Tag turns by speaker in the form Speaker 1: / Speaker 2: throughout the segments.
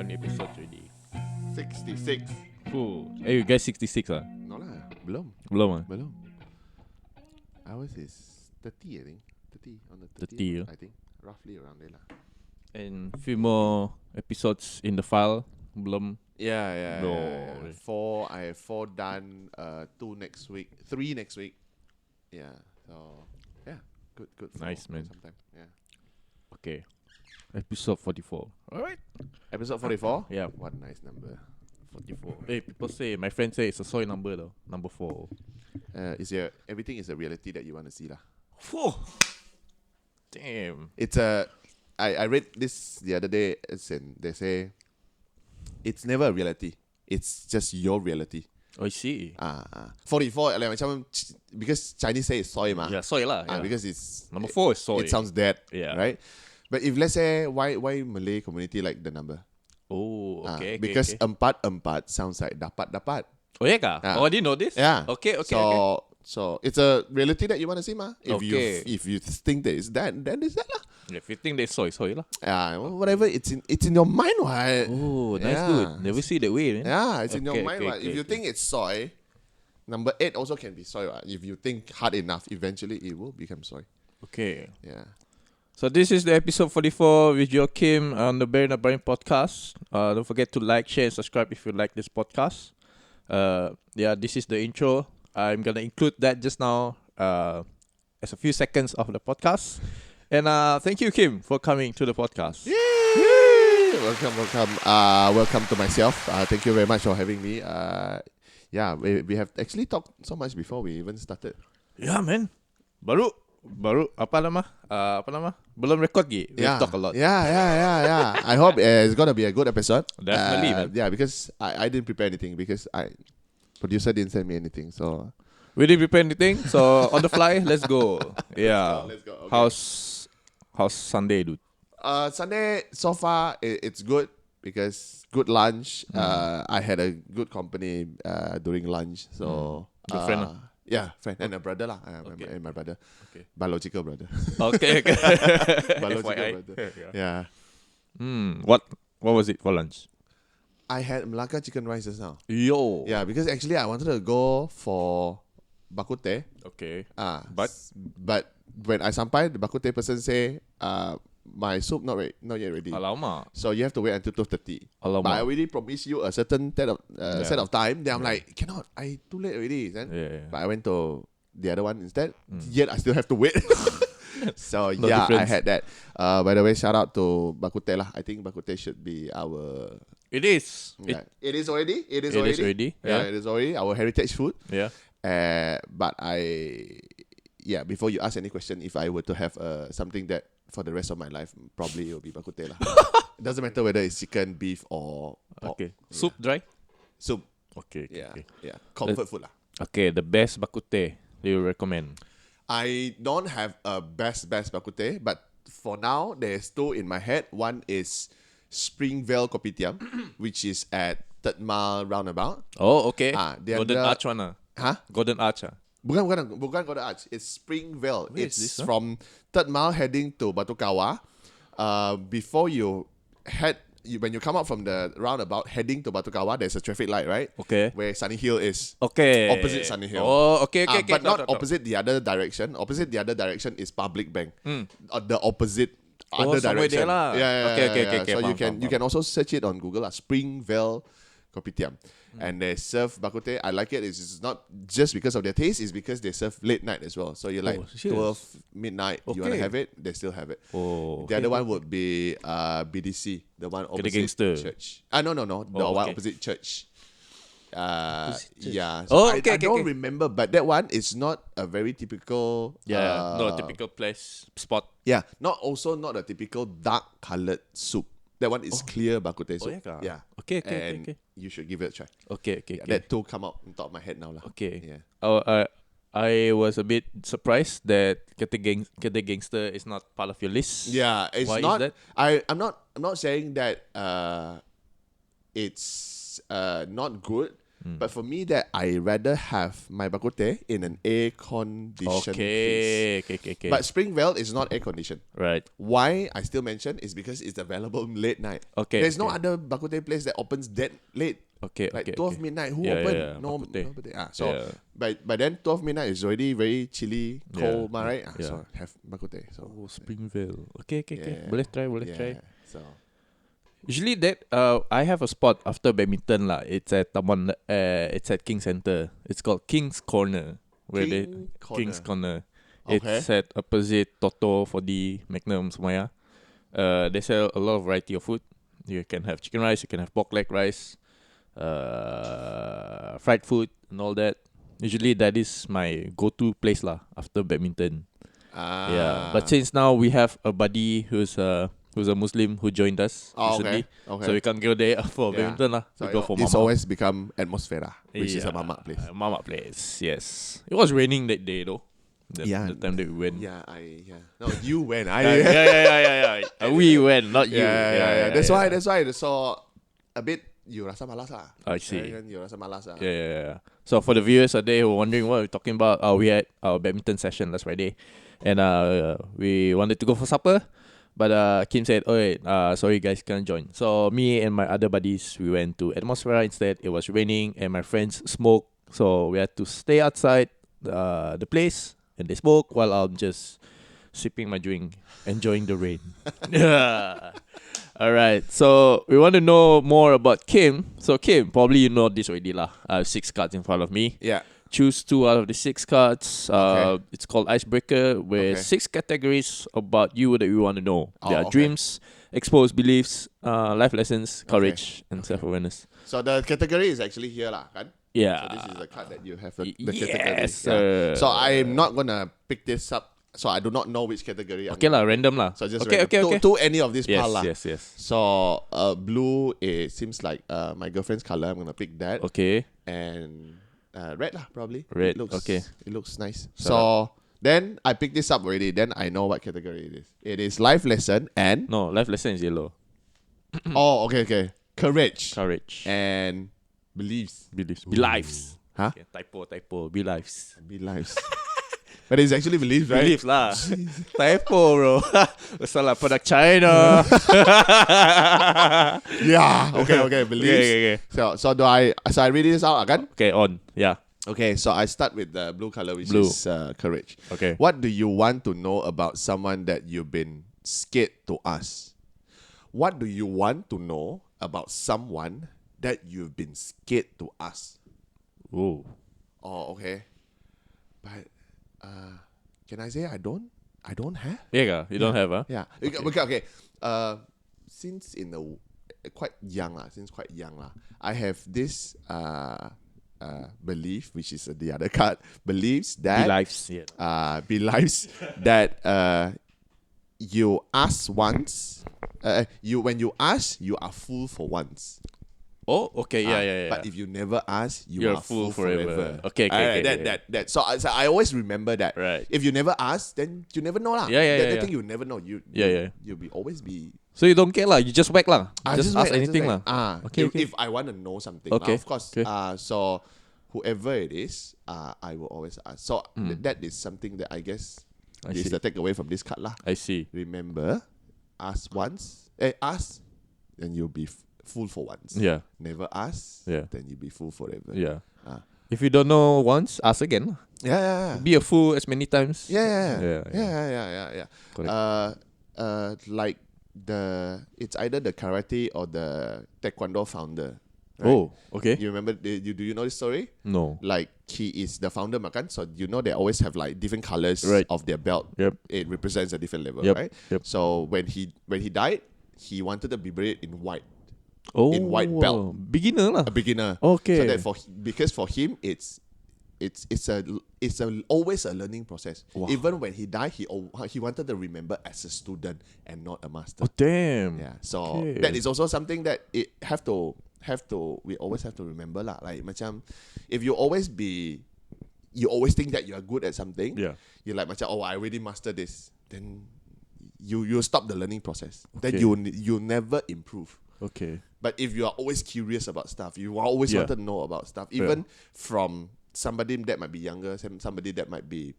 Speaker 1: many episodes already?
Speaker 2: 66.
Speaker 1: Oh, hey, you guys 66 ah?
Speaker 2: No lah, belum.
Speaker 1: Belum ah?
Speaker 2: Belum. Ours is 30, I think. 30 on the
Speaker 1: 30,
Speaker 2: 30th, I think. Roughly around there lah.
Speaker 1: And few more episodes in the file. Belum.
Speaker 2: Yeah.
Speaker 1: No.
Speaker 2: I have 4 done, 2 next week, 3 next week. Yeah, so yeah, good.
Speaker 1: Nice, man.
Speaker 2: Sometime, yeah.
Speaker 1: Okay. Episode 44. Alright.
Speaker 2: Episode 44.
Speaker 1: Yeah.
Speaker 2: What a nice number. 44.
Speaker 1: Hey, people say, my friend say it's a soy number though. Number 4.
Speaker 2: Everything is a reality that you want to see lah.
Speaker 1: Whew. Damn.
Speaker 2: It's I read this the other day. They say it's never a reality. It's just your reality.
Speaker 1: Oh, I see.
Speaker 2: 44 like macam because Chinese say it's soy ma.
Speaker 1: Yeah, soy lah. Yeah.
Speaker 2: Because it's
Speaker 1: Number 4 is soy.
Speaker 2: It sounds dead.
Speaker 1: Yeah.
Speaker 2: Right. But if let's say why Malay community like the number?
Speaker 1: Oh, okay.
Speaker 2: Because
Speaker 1: okay.
Speaker 2: empat sounds like dapat.
Speaker 1: Oh, yeah ka? Oh, I didn't know this?
Speaker 2: Yeah.
Speaker 1: Okay.
Speaker 2: So it's a reality that you want to see ma. If you think that is that, then is that lah.
Speaker 1: If you think they soy lah.
Speaker 2: Whatever, it's in your mind, what?
Speaker 1: Oh, nice dude. Never see that way, man.
Speaker 2: Yeah, it's in your mind, what?
Speaker 1: Okay,
Speaker 2: If you think it's soy, number 8 also can be soy, what? If you think hard enough, eventually it will become soy.
Speaker 1: Okay.
Speaker 2: Yeah.
Speaker 1: So this is the episode 44 with Joachim on the Bear in the Brain podcast. Don't forget to like, share, and subscribe if you like this podcast. This is the intro. I'm gonna include that just now as a few seconds of the podcast. And thank you, Kim, for coming to the podcast.
Speaker 2: Yay! Welcome to myself. Thank you very much for having me. We have actually talked so much before we even started.
Speaker 1: Yeah, man. Baru apa nama? Belum record lagi. We talk a lot.
Speaker 2: Yeah. I hope it's gonna be a good episode.
Speaker 1: Definitely, man.
Speaker 2: Yeah, because I didn't prepare anything because producer didn't send me anything, so
Speaker 1: We didn't prepare anything, so on the fly, let's go. Yeah.
Speaker 2: Let's go. Okay.
Speaker 1: How's Sunday, dude?
Speaker 2: Sunday so far it's good because good lunch. I had a good company during lunch. So
Speaker 1: Good friend lah.
Speaker 2: Yeah, friend and a brother lah.
Speaker 1: Okay.
Speaker 2: And my brother,
Speaker 1: Okay.
Speaker 2: biological brother.
Speaker 1: Okay.
Speaker 2: Biological
Speaker 1: FYI.
Speaker 2: brother. Yeah.
Speaker 1: What was it for lunch?
Speaker 2: I had Melaka chicken rice just now.
Speaker 1: Yo.
Speaker 2: Yeah, because actually I wanted to go for bak kut teh.
Speaker 1: Okay.
Speaker 2: But when I sampai, the bak kut teh person say, my soup not yet ready.
Speaker 1: Alamak.
Speaker 2: So you have to wait until 12:30.
Speaker 1: Alamak.
Speaker 2: But I already promised you a certain set of time. Then I'm like, cannot. I too late already. Then,
Speaker 1: Yeah.
Speaker 2: But I went to the other one instead. Yet I still have to wait. So
Speaker 1: No
Speaker 2: yeah,
Speaker 1: difference.
Speaker 2: I had that. By the way, shout out to bak kut teh lah. I think bak kut teh should be our.
Speaker 1: It is.
Speaker 2: Yeah. It is already. It is
Speaker 1: It
Speaker 2: already.
Speaker 1: is already,
Speaker 2: Yeah,
Speaker 1: yeah.
Speaker 2: it is already our heritage food.
Speaker 1: Yeah.
Speaker 2: But before you ask any question, if I were to have something that for the rest of my life, probably it will be bak kut teh lah. It doesn't matter whether it's chicken, beef, or pork.
Speaker 1: Okay. Soup dry?
Speaker 2: Soup.
Speaker 1: Okay.
Speaker 2: Yeah.
Speaker 1: Okay.
Speaker 2: Yeah. Comfort food lah.
Speaker 1: Okay, the best bak kut teh you recommend?
Speaker 2: I don't have a best bak kut teh, but for now there's 2 in my head. One is Springvale Kopitiam, which is at Third Mile Roundabout.
Speaker 1: Oh, okay.
Speaker 2: The
Speaker 1: Golden
Speaker 2: other-
Speaker 1: Arch one ah.
Speaker 2: Huh?
Speaker 1: Golden Arch ah.
Speaker 2: Bukan Golden Arch. It's Springvale.
Speaker 1: Where
Speaker 2: It's
Speaker 1: is this, huh?
Speaker 2: from Third Mile heading to Batu Kawah. Before you when you come out from the roundabout heading to Batu Kawah, there's a traffic light, right?
Speaker 1: Okay.
Speaker 2: Where Sunny Hill is.
Speaker 1: Okay.
Speaker 2: Opposite Sunny Hill.
Speaker 1: Oh, okay.
Speaker 2: But
Speaker 1: No,
Speaker 2: not
Speaker 1: no, no.
Speaker 2: opposite the other direction. Opposite the other direction is Public Bank. The opposite
Speaker 1: Oh,
Speaker 2: other
Speaker 1: somewhere
Speaker 2: direction.
Speaker 1: there lah.
Speaker 2: Yeah.
Speaker 1: Okay,
Speaker 2: So
Speaker 1: faham.
Speaker 2: you can also search it on Google lah. Springvale Kopitiam. And they serve bak kut teh. I like it. It's not just because of their taste. It's because they serve late night as well. So you're like
Speaker 1: Oh, serious?
Speaker 2: 12 midnight. You want to
Speaker 1: Okay.
Speaker 2: have it? They still have it.
Speaker 1: Oh.
Speaker 2: The other one would be BDC, the one opposite
Speaker 1: Gangster.
Speaker 2: church. No. The
Speaker 1: Oh,
Speaker 2: one
Speaker 1: okay.
Speaker 2: opposite church.
Speaker 1: church.
Speaker 2: Yeah.
Speaker 1: Oh,
Speaker 2: I
Speaker 1: okay.
Speaker 2: don't remember, but that one is not a very typical.
Speaker 1: Yeah, not a typical place spot.
Speaker 2: Yeah, not a typical dark colored soup. That one is clear bak kut teh soup.
Speaker 1: yeah ka?
Speaker 2: Yeah.
Speaker 1: Okay.
Speaker 2: And you should give it a try.
Speaker 1: Okay.
Speaker 2: Yeah, that 2 come out on top of my head now lah.
Speaker 1: Okay.
Speaker 2: Yeah.
Speaker 1: I was a bit surprised that Kete Gangster is not part of your list.
Speaker 2: Yeah, it's
Speaker 1: Why is
Speaker 2: not.
Speaker 1: that?
Speaker 2: I'm not saying that it's not good. But for me, that I rather have my bak kut teh in an air-conditioned place.
Speaker 1: Okay.
Speaker 2: But Springvale is not air-conditioned.
Speaker 1: Right.
Speaker 2: Why I still mention is because it's available late night.
Speaker 1: Okay.
Speaker 2: There's no other bak kut teh place that opens that late.
Speaker 1: Okay.
Speaker 2: Like
Speaker 1: okay.
Speaker 2: 12 midnight, who
Speaker 1: Yeah,
Speaker 2: open?
Speaker 1: yeah.
Speaker 2: No,
Speaker 1: Bak kut teh.
Speaker 2: nobody. So
Speaker 1: Yeah.
Speaker 2: by then 12 midnight is already very chilly, cold,
Speaker 1: Yeah,
Speaker 2: right?
Speaker 1: yeah.
Speaker 2: So have bak kut teh. So
Speaker 1: Oh, Springvale. Okay.
Speaker 2: Yeah.
Speaker 1: Boleh try.
Speaker 2: So
Speaker 1: Usually that I have a spot after badminton lah. It's at Taman. It's at King Center. It's called King's Corner. King's Corner.
Speaker 2: Okay.
Speaker 1: It's at opposite Toto 4D Magnum Semaya. They sell a lot of variety of food. You can have chicken rice. You can have pork leg rice. Fried food and all that. Usually that is my go-to place lah after badminton. Yeah, but since now we have a buddy who's a Muslim who joined us recently,
Speaker 2: Okay.
Speaker 1: so we can't go there for
Speaker 2: Yeah.
Speaker 1: badminton lah.
Speaker 2: So
Speaker 1: We go for
Speaker 2: it's
Speaker 1: Mama.
Speaker 2: always become Atmosfera, which is a mamak place.
Speaker 1: Mama place, yes. It was raining that day though. The time that we went.
Speaker 2: Yeah. No, you went.
Speaker 1: Yeah. We went, not you.
Speaker 2: Yeah. That's why. So a bit you rasa malas lah.
Speaker 1: I see.
Speaker 2: You rasa malas lah.
Speaker 1: Yeah. So for the viewers out there who are wondering what we're talking about, we had our badminton session last Friday, and we wanted to go for supper, but Kim said, "Oh wait, sorry guys, can't join." So me and my other buddies, we went to Atmosfera instead. It was raining, and my friends smoked, so we had to stay outside the place, and they smoke while I'm just sipping my drink, enjoying the rain. Yeah. All right, so we want to know more about Kim. So Kim, probably you know this already lah. I have 6 cards in front of me.
Speaker 2: Yeah.
Speaker 1: Choose 2 out of the 6 cards.
Speaker 2: Okay.
Speaker 1: It's called Icebreaker, with 6 categories about you that we want to know. There are dreams, exposed beliefs, life lessons, courage, and self-awareness.
Speaker 2: So the category is actually here lah, kan?
Speaker 1: Yeah.
Speaker 2: So this is the card that you have the category.
Speaker 1: Yes,
Speaker 2: Yeah. So I'm not gonna pick this up. So I do not know which category.
Speaker 1: Okay lah, random lah.
Speaker 2: So just
Speaker 1: okay.
Speaker 2: to any of this
Speaker 1: Yes,
Speaker 2: pile lah.
Speaker 1: yes.
Speaker 2: So blue, it seems like my girlfriend's color. I'm gonna pick that.
Speaker 1: Okay.
Speaker 2: And red lah, probably.
Speaker 1: Red,
Speaker 2: It looks,
Speaker 1: okay.
Speaker 2: It looks nice.
Speaker 1: Shut
Speaker 2: So then I picked this up already. Then I know what category it is. It is life lesson and
Speaker 1: No, life lesson is yellow.
Speaker 2: okay. Courage and beliefs.
Speaker 1: Beliefs.
Speaker 2: Huh?
Speaker 1: Okay, typo. Beliefs.
Speaker 2: Beliefs. But it's actually beliefs, right?
Speaker 1: Beliefs lah. Typo bro. Salah product China.
Speaker 2: Yeah. Okay. Beliefs.
Speaker 1: Okay.
Speaker 2: So I read this out again?
Speaker 1: Okay, on. Yeah.
Speaker 2: Okay, so I start with the blue color, which
Speaker 1: Blue.
Speaker 2: is courage.
Speaker 1: Okay.
Speaker 2: What do you want to know about someone that you've been scared to ask? What do you want to know about someone that you've been scared to ask?
Speaker 1: Oh.
Speaker 2: Oh, okay. But can I say I don't have?
Speaker 1: Yeah, you don't have
Speaker 2: Yeah. Okay. Since quite young lah, I have this belief, which is the other card, beliefs that
Speaker 1: Beliefs. Yeah.
Speaker 2: beliefs that you ask once, when you ask, you are full for once.
Speaker 1: Oh, okay. Yeah.
Speaker 2: But if you never ask,
Speaker 1: You're
Speaker 2: are full forever.
Speaker 1: Okay.
Speaker 2: That. So I always remember that.
Speaker 1: Right.
Speaker 2: If you never ask, then you never know lah.
Speaker 1: Yeah.
Speaker 2: That thing you never know. You'll always be.
Speaker 1: So you don't care lah. You just whack lah. Just ask
Speaker 2: wait,
Speaker 1: anything lah. Okay.
Speaker 2: If I want to know something,
Speaker 1: Okay,
Speaker 2: of course.
Speaker 1: okay.
Speaker 2: So whoever it is, I will always ask. So that is something that I guess is
Speaker 1: see.
Speaker 2: the takeaway from this card lah.
Speaker 1: I see.
Speaker 2: Remember, ask once. Ask, then you'll be full for once.
Speaker 1: Yeah.
Speaker 2: Never ask.
Speaker 1: Yeah.
Speaker 2: Then you'll be full forever.
Speaker 1: Yeah.
Speaker 2: Ah.
Speaker 1: If you don't know once, ask again.
Speaker 2: Yeah.
Speaker 1: Be a fool as many times.
Speaker 2: Yeah.
Speaker 1: Correct.
Speaker 2: Like it's either the karate or the taekwondo founder. Right?
Speaker 1: Oh, okay.
Speaker 2: You remember? Do you know this story?
Speaker 1: No.
Speaker 2: Like he is the founder, makan. So you know they always have like different colors
Speaker 1: Right.
Speaker 2: of their belt.
Speaker 1: Yep.
Speaker 2: It represents a different level,
Speaker 1: Yep.
Speaker 2: right?
Speaker 1: Yep.
Speaker 2: So when he died, he wanted to be buried in white.
Speaker 1: Oh,
Speaker 2: In white belt.
Speaker 1: Beginner lah.
Speaker 2: A beginner.
Speaker 1: Okay.
Speaker 2: So that because for him it's always a learning process.
Speaker 1: Wow.
Speaker 2: Even when he died, he wanted to remember as a student and not a master.
Speaker 1: Oh damn.
Speaker 2: Yeah. So
Speaker 1: Okay.
Speaker 2: that is also something that we always have to remember lah. Like macam, if you always think that you are good at something.
Speaker 1: Yeah.
Speaker 2: You're like macam, I already mastered this. Then you stop the learning process. Then
Speaker 1: Okay.
Speaker 2: you never improve.
Speaker 1: Okay.
Speaker 2: But if you are always curious about stuff, you are always wanted to know about stuff, even from somebody that might be younger, somebody that might be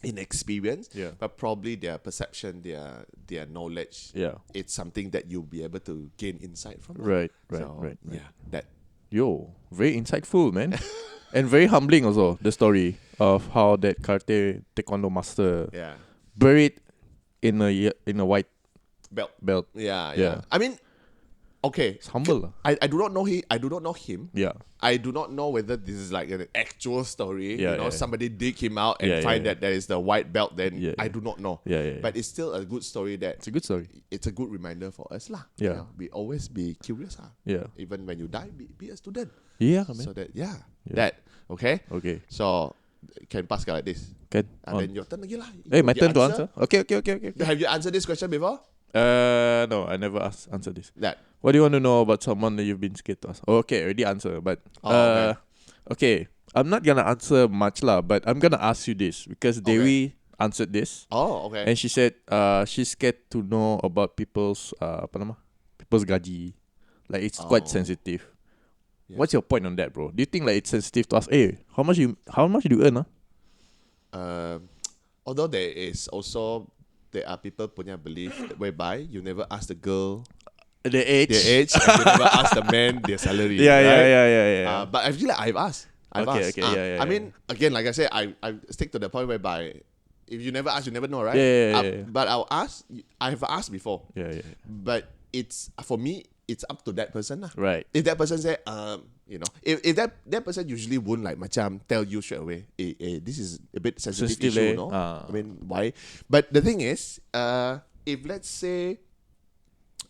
Speaker 2: inexperienced, but probably their perception, their knowledge, it's something that you'll be able to gain insight from.
Speaker 1: Right.
Speaker 2: Yeah, that.
Speaker 1: Yo, very insightful, man. And very humbling also, the story of how that karate taekwondo master buried in a white belt.
Speaker 2: Yeah. I mean, okay.
Speaker 1: It's humble.
Speaker 2: I do not know him.
Speaker 1: Yeah.
Speaker 2: I do not know whether this is like an actual story. Somebody dig him out and find that there is the white belt. Then I do not know. But it's still a good story.
Speaker 1: It's a good story.
Speaker 2: It's a good reminder for us lah. We always be curious. Even when you die, be a student.
Speaker 1: Yeah, man.
Speaker 2: So that okay.
Speaker 1: Okay.
Speaker 2: So can pass like this.
Speaker 1: Can.
Speaker 2: And then your turn again lah.
Speaker 1: Hey, my turn to answer. Okay.
Speaker 2: Have you answered this question before?
Speaker 1: No, I never answered this.
Speaker 2: That.
Speaker 1: What do you want to know about someone that you've been scared to ask? Oh, okay, already answer. But okay, I'm not gonna answer much lah. But I'm gonna ask you this because Dewi answered this.
Speaker 2: Oh, okay.
Speaker 1: And she said she's scared to know about people's people's gaji. Like it's quite sensitive. Yeah. What's your point on that, bro? Do you think like it's sensitive to ask? Hey, how much do you earn?
Speaker 2: Although there are people punya belief whereby you never ask the girl
Speaker 1: the age
Speaker 2: and you never ask the man their salary.
Speaker 1: Yeah.
Speaker 2: But I feel like I've asked.
Speaker 1: Okay.
Speaker 2: I mean, again, like I said, I stick to the point whereby if you never ask, you never know, right?
Speaker 1: Yeah.
Speaker 2: But I'll ask. I've asked before.
Speaker 1: Yeah.
Speaker 2: But it's for me. It's up to that person lah.
Speaker 1: Right.
Speaker 2: If that person say, if that person usually won't like macam tell you straight away, this is a bit sensitive issue, no? I mean, why? But the thing is, if let's say,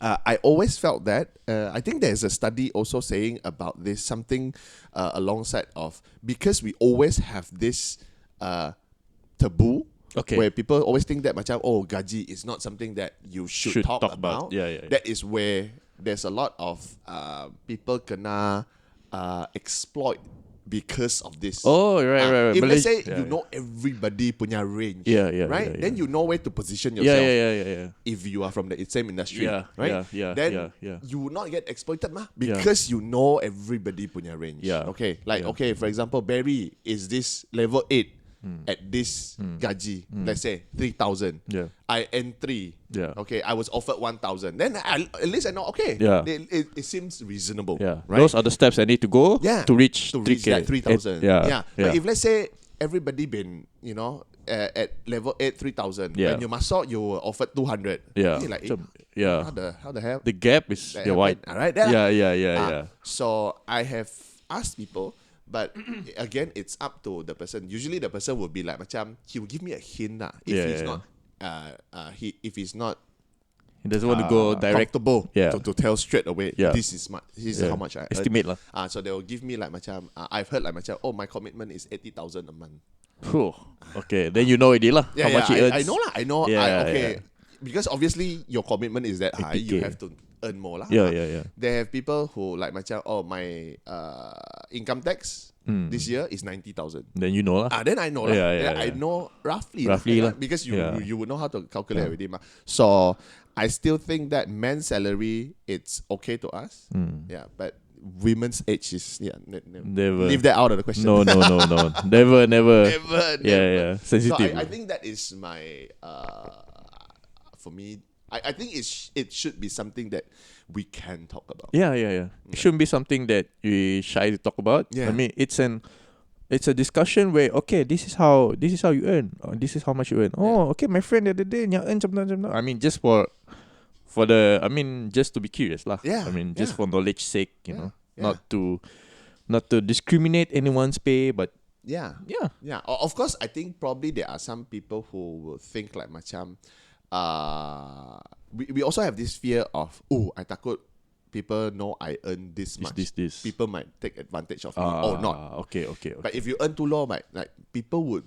Speaker 2: I always felt that, I think there's a study also saying about this, something alongside of, because we always have this taboo, where people always think that macam, gaji is not something that you should talk about.
Speaker 1: Yeah.
Speaker 2: That is where there's a lot of people kena exploit because of this.
Speaker 1: Oh, right.
Speaker 2: If let's say you know everybody punya range, right? Then you know where to position yourself.
Speaker 1: Yeah.
Speaker 2: If you are from the same industry, right?
Speaker 1: Then
Speaker 2: you will not get exploited because you know everybody punya range.
Speaker 1: Yeah.
Speaker 2: Okay, okay, for example, Barry is this level 8. At this gaji, let's say 3,000.
Speaker 1: Yeah.
Speaker 2: I earn 3.
Speaker 1: Yeah.
Speaker 2: Okay, I was offered 1,000. Then at least I know. Okay.
Speaker 1: Yeah.
Speaker 2: It seems reasonable.
Speaker 1: Yeah.
Speaker 2: Right?
Speaker 1: Those are the steps I need to go to reach 3K.
Speaker 2: That 3,000.
Speaker 1: Yeah.
Speaker 2: But if let's say everybody been at level 8 3,000, when you masuk you were offered 200.
Speaker 1: Yeah.
Speaker 2: You're like, how the hell?
Speaker 1: The gap is wide.
Speaker 2: All right.
Speaker 1: Yeah.
Speaker 2: So I have asked people. But again, it's up to the person. Usually, the person will be like, macam, he will give me a hint if he's not, if he's not,
Speaker 1: he doesn't want to go direct.
Speaker 2: Comfortable to tell straight away.
Speaker 1: Yeah.
Speaker 2: This is how much I
Speaker 1: estimate
Speaker 2: earn. So they will give me like, macam, I've heard like, macam, my commitment is 80,000 a month.
Speaker 1: Okay, then you know already lah. How much he earns.
Speaker 2: I know lah. I know.
Speaker 1: Yeah.
Speaker 2: Because obviously your commitment is that high, you have to earn more lah.
Speaker 1: Yeah.
Speaker 2: They have people who like macam, my income tax this year is 90,000.
Speaker 1: Then you know lah.
Speaker 2: Then I know lah.
Speaker 1: Yeah.
Speaker 2: I know roughly
Speaker 1: lah.
Speaker 2: because you would know how to calculate already ma. So I still think that men's salary it's okay to ask. Yeah, but women's age is
Speaker 1: never.
Speaker 2: Leave that out of the question.
Speaker 1: No. Never.
Speaker 2: Never.
Speaker 1: Yeah. Sensitive.
Speaker 2: So I think that is my for me. I think it should be something that we can talk about.
Speaker 1: Yeah. It shouldn't be something that you shy to talk about.
Speaker 2: Yeah.
Speaker 1: I mean, it's a discussion where this is how you earn. This is how much you earn. Okay, my friend the other day earn something. I mean, just just to be curious lah.
Speaker 2: Yeah.
Speaker 1: I mean, just for knowledge sake, not to discriminate anyone's pay, but
Speaker 2: yeah. Of course, I think probably there are some people who will think like macam. We also have this fear of I takut people know I earn this much.
Speaker 1: This.
Speaker 2: People might take advantage of me or not.
Speaker 1: Okay.
Speaker 2: But if you earn too low, like people would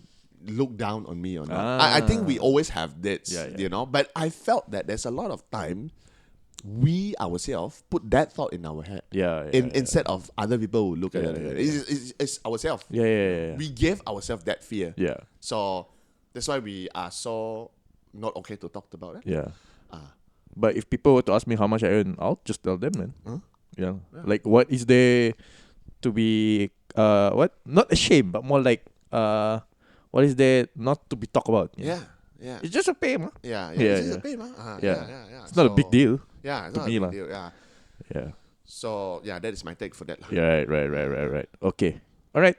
Speaker 2: look down on me or not. I think we always have that, But I felt that there's a lot of time we ourselves put that thought in our head. Instead of other people who look at it. It's ourselves.
Speaker 1: Yeah.
Speaker 2: We gave ourselves that fear.
Speaker 1: Yeah.
Speaker 2: So that's why we are so not okay to talk about it.
Speaker 1: Yeah. But if people were to ask me how much I earn, I'll just tell them, man.
Speaker 2: Huh?
Speaker 1: Yeah.
Speaker 2: Yeah.
Speaker 1: Like, what is there to be what? Not ashamed, but more like what is there not to be talked about?
Speaker 2: Yeah. Yeah.
Speaker 1: It's just a pay, man.
Speaker 2: Yeah.
Speaker 1: Yeah,
Speaker 2: It's just
Speaker 1: yeah.
Speaker 2: a pay, man.
Speaker 1: Yeah. It's not a big deal
Speaker 2: Yeah, it's
Speaker 1: to
Speaker 2: not
Speaker 1: me,
Speaker 2: a
Speaker 1: lah.
Speaker 2: big deal. Yeah.
Speaker 1: Yeah.
Speaker 2: So yeah, that is my take for that. Lah.
Speaker 1: Yeah, right. Okay. Alright.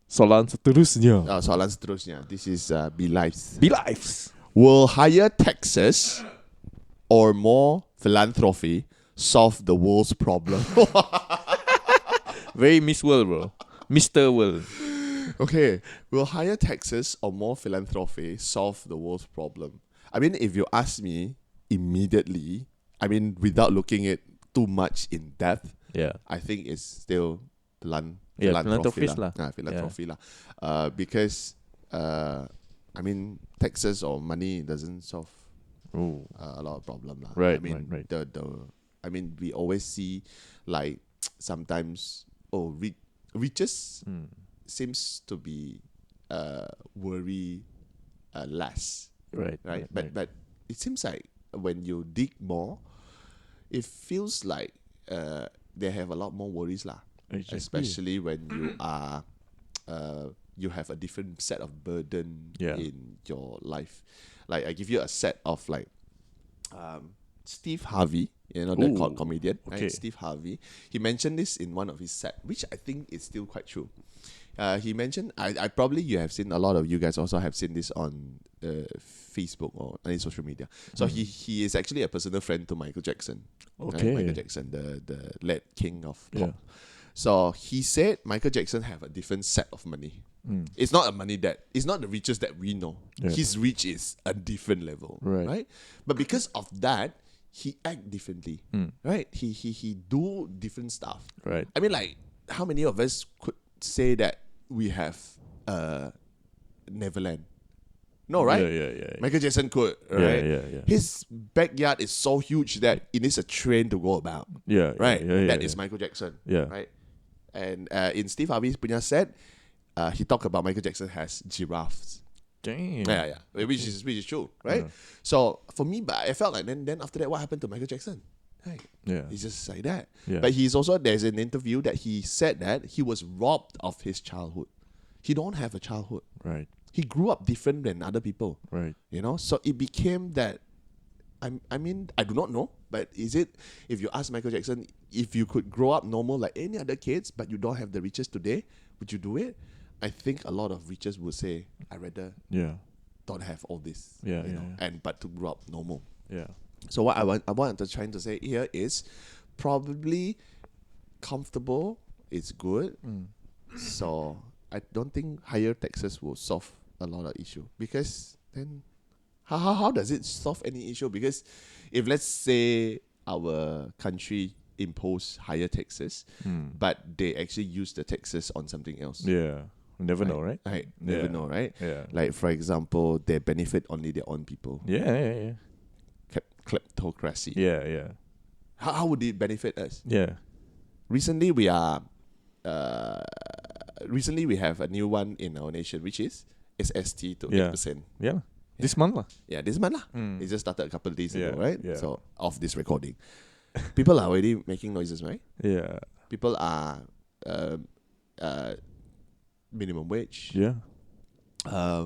Speaker 1: Soalan seterusnya.
Speaker 2: Soalan seterusnya. This is Be Lives.
Speaker 1: Be lives.
Speaker 2: Will higher taxes or more philanthropy solve the world's problem?
Speaker 1: Very Miss World, bro. Mr. World.
Speaker 2: Okay. Will higher taxes or more philanthropy solve the world's problem? I mean, if you ask me immediately, I mean, without looking at too much in depth,
Speaker 1: Yeah.
Speaker 2: I think it's still
Speaker 1: philanthropy lah.
Speaker 2: Philanthropy lah. Because I mean, taxes or money doesn't solve a lot of problem lah.
Speaker 1: Right,
Speaker 2: I mean,
Speaker 1: right.
Speaker 2: I mean, we always see like sometimes riches seems to be worry less.
Speaker 1: Right.
Speaker 2: But it seems like when you dig more, it feels like they have a lot more worries lah.
Speaker 1: Exactly.
Speaker 2: Especially when you are you have a different set of burden in your life. Like I give you a set of like Steve Harvey, you know, the comedian,
Speaker 1: okay.
Speaker 2: right? Steve Harvey. He mentioned this in one of his set, which I think is still quite true. He mentioned, I probably you have seen, a lot of you guys also have seen this on Facebook or any social media. So he is actually a personal friend to Michael Jackson.
Speaker 1: Okay.
Speaker 2: Michael Jackson, the late king of pop.
Speaker 1: Yeah.
Speaker 2: So he said Michael Jackson have a different set of money. It's not it's not the riches that we know.
Speaker 1: Yeah.
Speaker 2: His rich is a different level, right? But because of that, he act differently, right? He do different stuff,
Speaker 1: Right.
Speaker 2: I mean, like, how many of us could say that we have Neverland? No, right?
Speaker 1: Yeah.
Speaker 2: Michael Jackson could, right?
Speaker 1: Yeah.
Speaker 2: His backyard is so huge that it needs a train to go about.
Speaker 1: Yeah.
Speaker 2: Right?
Speaker 1: Yeah.
Speaker 2: That is Michael Jackson.
Speaker 1: Yeah.
Speaker 2: Right? And in Steve Harvey's punya set, he talked about Michael Jackson has giraffes.
Speaker 1: Damn.
Speaker 2: Yeah. Which is true, right? So for me, but I felt like then after that, what happened to Michael Jackson? Right?
Speaker 1: Yeah.
Speaker 2: He's just like that.
Speaker 1: Yeah.
Speaker 2: But there's an interview that he said that he was robbed of his childhood. He don't have a childhood.
Speaker 1: Right.
Speaker 2: He grew up different than other people.
Speaker 1: Right.
Speaker 2: You know, so it became that. I mean, I do not know, but is it, if you ask Michael Jackson, if you could grow up normal like any other kids, but you don't have the riches today, would you do it? I think a lot of riches would say, I rather don't have all this.
Speaker 1: Yeah.
Speaker 2: You know, and but to grow up normal.
Speaker 1: Yeah.
Speaker 2: So what I wanted trying to say here is probably comfortable is good. So I don't think higher taxes will solve a lot of issue, because then how does it solve any issue? Because if, let's say, our country impose higher taxes, but they actually use the taxes on something else.
Speaker 1: Yeah. Never know, right?
Speaker 2: Right. Never know, right?
Speaker 1: Yeah.
Speaker 2: Like, for example, they benefit only their own people.
Speaker 1: Yeah.
Speaker 2: Kleptocracy.
Speaker 1: Yeah.
Speaker 2: How would it benefit us?
Speaker 1: Yeah.
Speaker 2: Recently we have a new one in our nation, which is SST to 8%.
Speaker 1: Yeah. This month lah.
Speaker 2: Yeah, this month lah. It just started a couple of days ago, right?
Speaker 1: Yeah.
Speaker 2: So of this recording, people are already making noises, right?
Speaker 1: Yeah.
Speaker 2: People are minimum wage.
Speaker 1: Yeah.
Speaker 2: A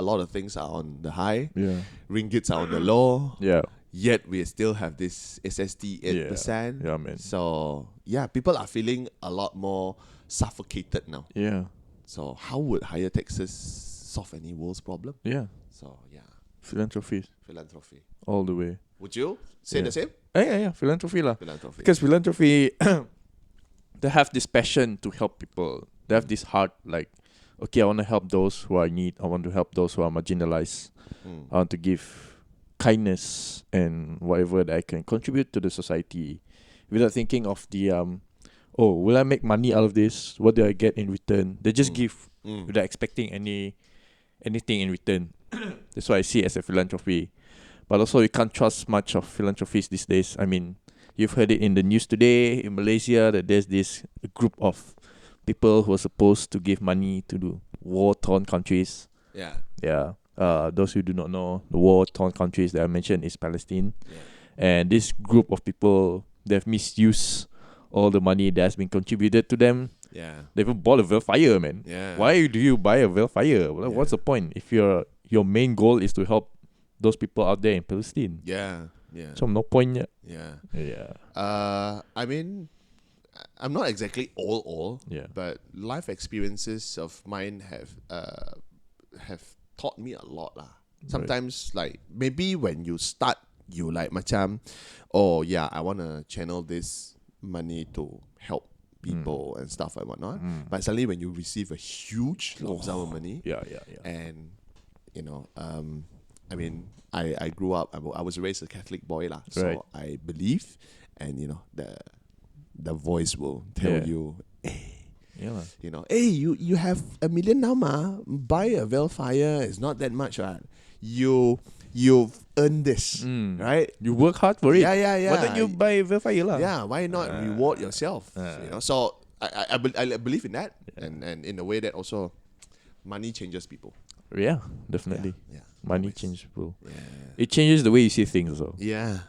Speaker 2: lot of things are on the high.
Speaker 1: Yeah.
Speaker 2: Ringgits are on the low.
Speaker 1: Yeah.
Speaker 2: Yet we still have this SST 8%.
Speaker 1: Yeah, man.
Speaker 2: So yeah, people are feeling a lot more suffocated now.
Speaker 1: Yeah.
Speaker 2: So how would higher taxes solve any world's problem?
Speaker 1: Yeah.
Speaker 2: So yeah,
Speaker 1: Philanthropy all the way.
Speaker 2: Would you say the same?
Speaker 1: Yeah. Philanthropy lah.
Speaker 2: Philanthropy.
Speaker 1: Because philanthropy, they have this passion to help people. They have this heart, like, okay, I want to help those who are in need. I want to help those who are marginalized. I want to give kindness and whatever that I can contribute to the society, without thinking of the will I make money out of this? What do I get in return? They just give without expecting anything in return. That's what I see as a philanthropy. But also, you can't trust much of philanthropies these days. I mean, you've heard it in the news today in Malaysia that there's this group of people who are supposed to give money to the war-torn countries.
Speaker 2: Yeah.
Speaker 1: Yeah. Those who do not know, the war-torn countries that I mentioned is Palestine.
Speaker 2: Yeah.
Speaker 1: And this group of people, they've misused all the money that has been contributed to them.
Speaker 2: Yeah.
Speaker 1: They even bought a Velfire, man.
Speaker 2: Yeah.
Speaker 1: Why do you buy a Velfire? Well, what's the point if your main goal is to help those people out there in Palestine?
Speaker 2: Yeah. Yeah.
Speaker 1: So no point yet.
Speaker 2: Yeah.
Speaker 1: Yeah.
Speaker 2: I mean, I'm not exactly all,
Speaker 1: Yeah.
Speaker 2: but life experiences of mine have taught me a lot lah. Sometimes like maybe when you start, you like macam, oh yeah, I wanna channel this money to help people and stuff and whatnot. But suddenly when you receive a huge lump sum of money, and you know, I mean, I grew up. I was raised a Catholic boy lah, so
Speaker 1: Right.
Speaker 2: I believe, and you know the voice will tell you, hey, you know, hey, you have $1 million now, ma. Buy a Velfire. It's not that much, right? You've earned this, right?
Speaker 1: You work hard for it.
Speaker 2: Yeah.
Speaker 1: Why don't you buy Velfire lah?
Speaker 2: Yeah, why not reward yourself? You know, so I believe in that, and in a way that also money changes people.
Speaker 1: Yeah, definitely.
Speaker 2: Yeah.
Speaker 1: Money
Speaker 2: Always.
Speaker 1: changes people.
Speaker 2: Yeah.
Speaker 1: It changes the way you see things also.
Speaker 2: Yeah.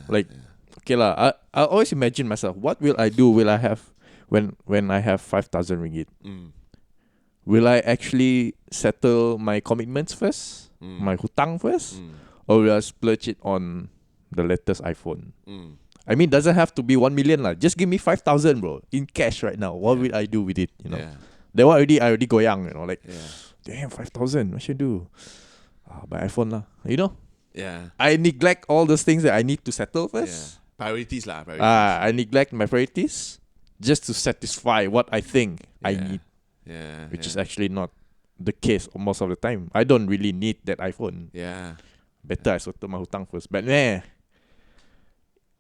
Speaker 1: Like, okay lah. I always imagine myself. What will I do? Will I have when I have 5,000 ringgit? Will I actually settle my commitments first, my hutang first, or will I splurge it on the latest iPhone? I mean, doesn't have to be 1 million lah. Just give me 5,000, bro, in cash right now. What will I do with it? You know, that one I already goyang. You know, like, damn, 5,000. What should I do? Buy iPhone lah. You know.
Speaker 2: Yeah.
Speaker 1: I neglect all those things that I need to settle first.
Speaker 2: Priorities lah.
Speaker 1: I neglect my priorities just to satisfy what I think I need. Which is actually not the case most of the time. I don't really need that iPhone.
Speaker 2: Yeah.
Speaker 1: Better I settle my hutang first. But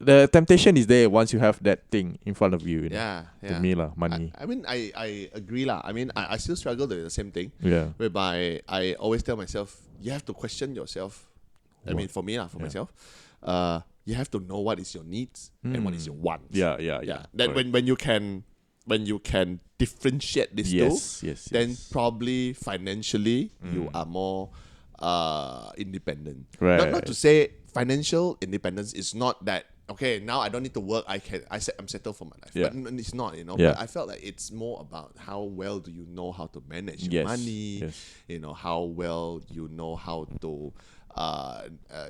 Speaker 1: the temptation is there once you have that thing in front of you. You know? To me lah, money.
Speaker 2: I mean, I agree lah. I mean, I still struggle with the same thing.
Speaker 1: Yeah.
Speaker 2: Whereby I always tell myself, you have to question yourself. I mean, for me lah, for myself, you have to know what is your needs and what is your wants.
Speaker 1: Yeah.
Speaker 2: That when you can differentiate these two, then probably financially you are more independent.
Speaker 1: Right.
Speaker 2: Not to say financial independence is not that. Okay, now I don't need to work. I'm settled for my life.
Speaker 1: Yeah.
Speaker 2: But it's not, you know.
Speaker 1: Yeah.
Speaker 2: But I felt like it's more about how well do you know how to manage your money. You know, how well you know how to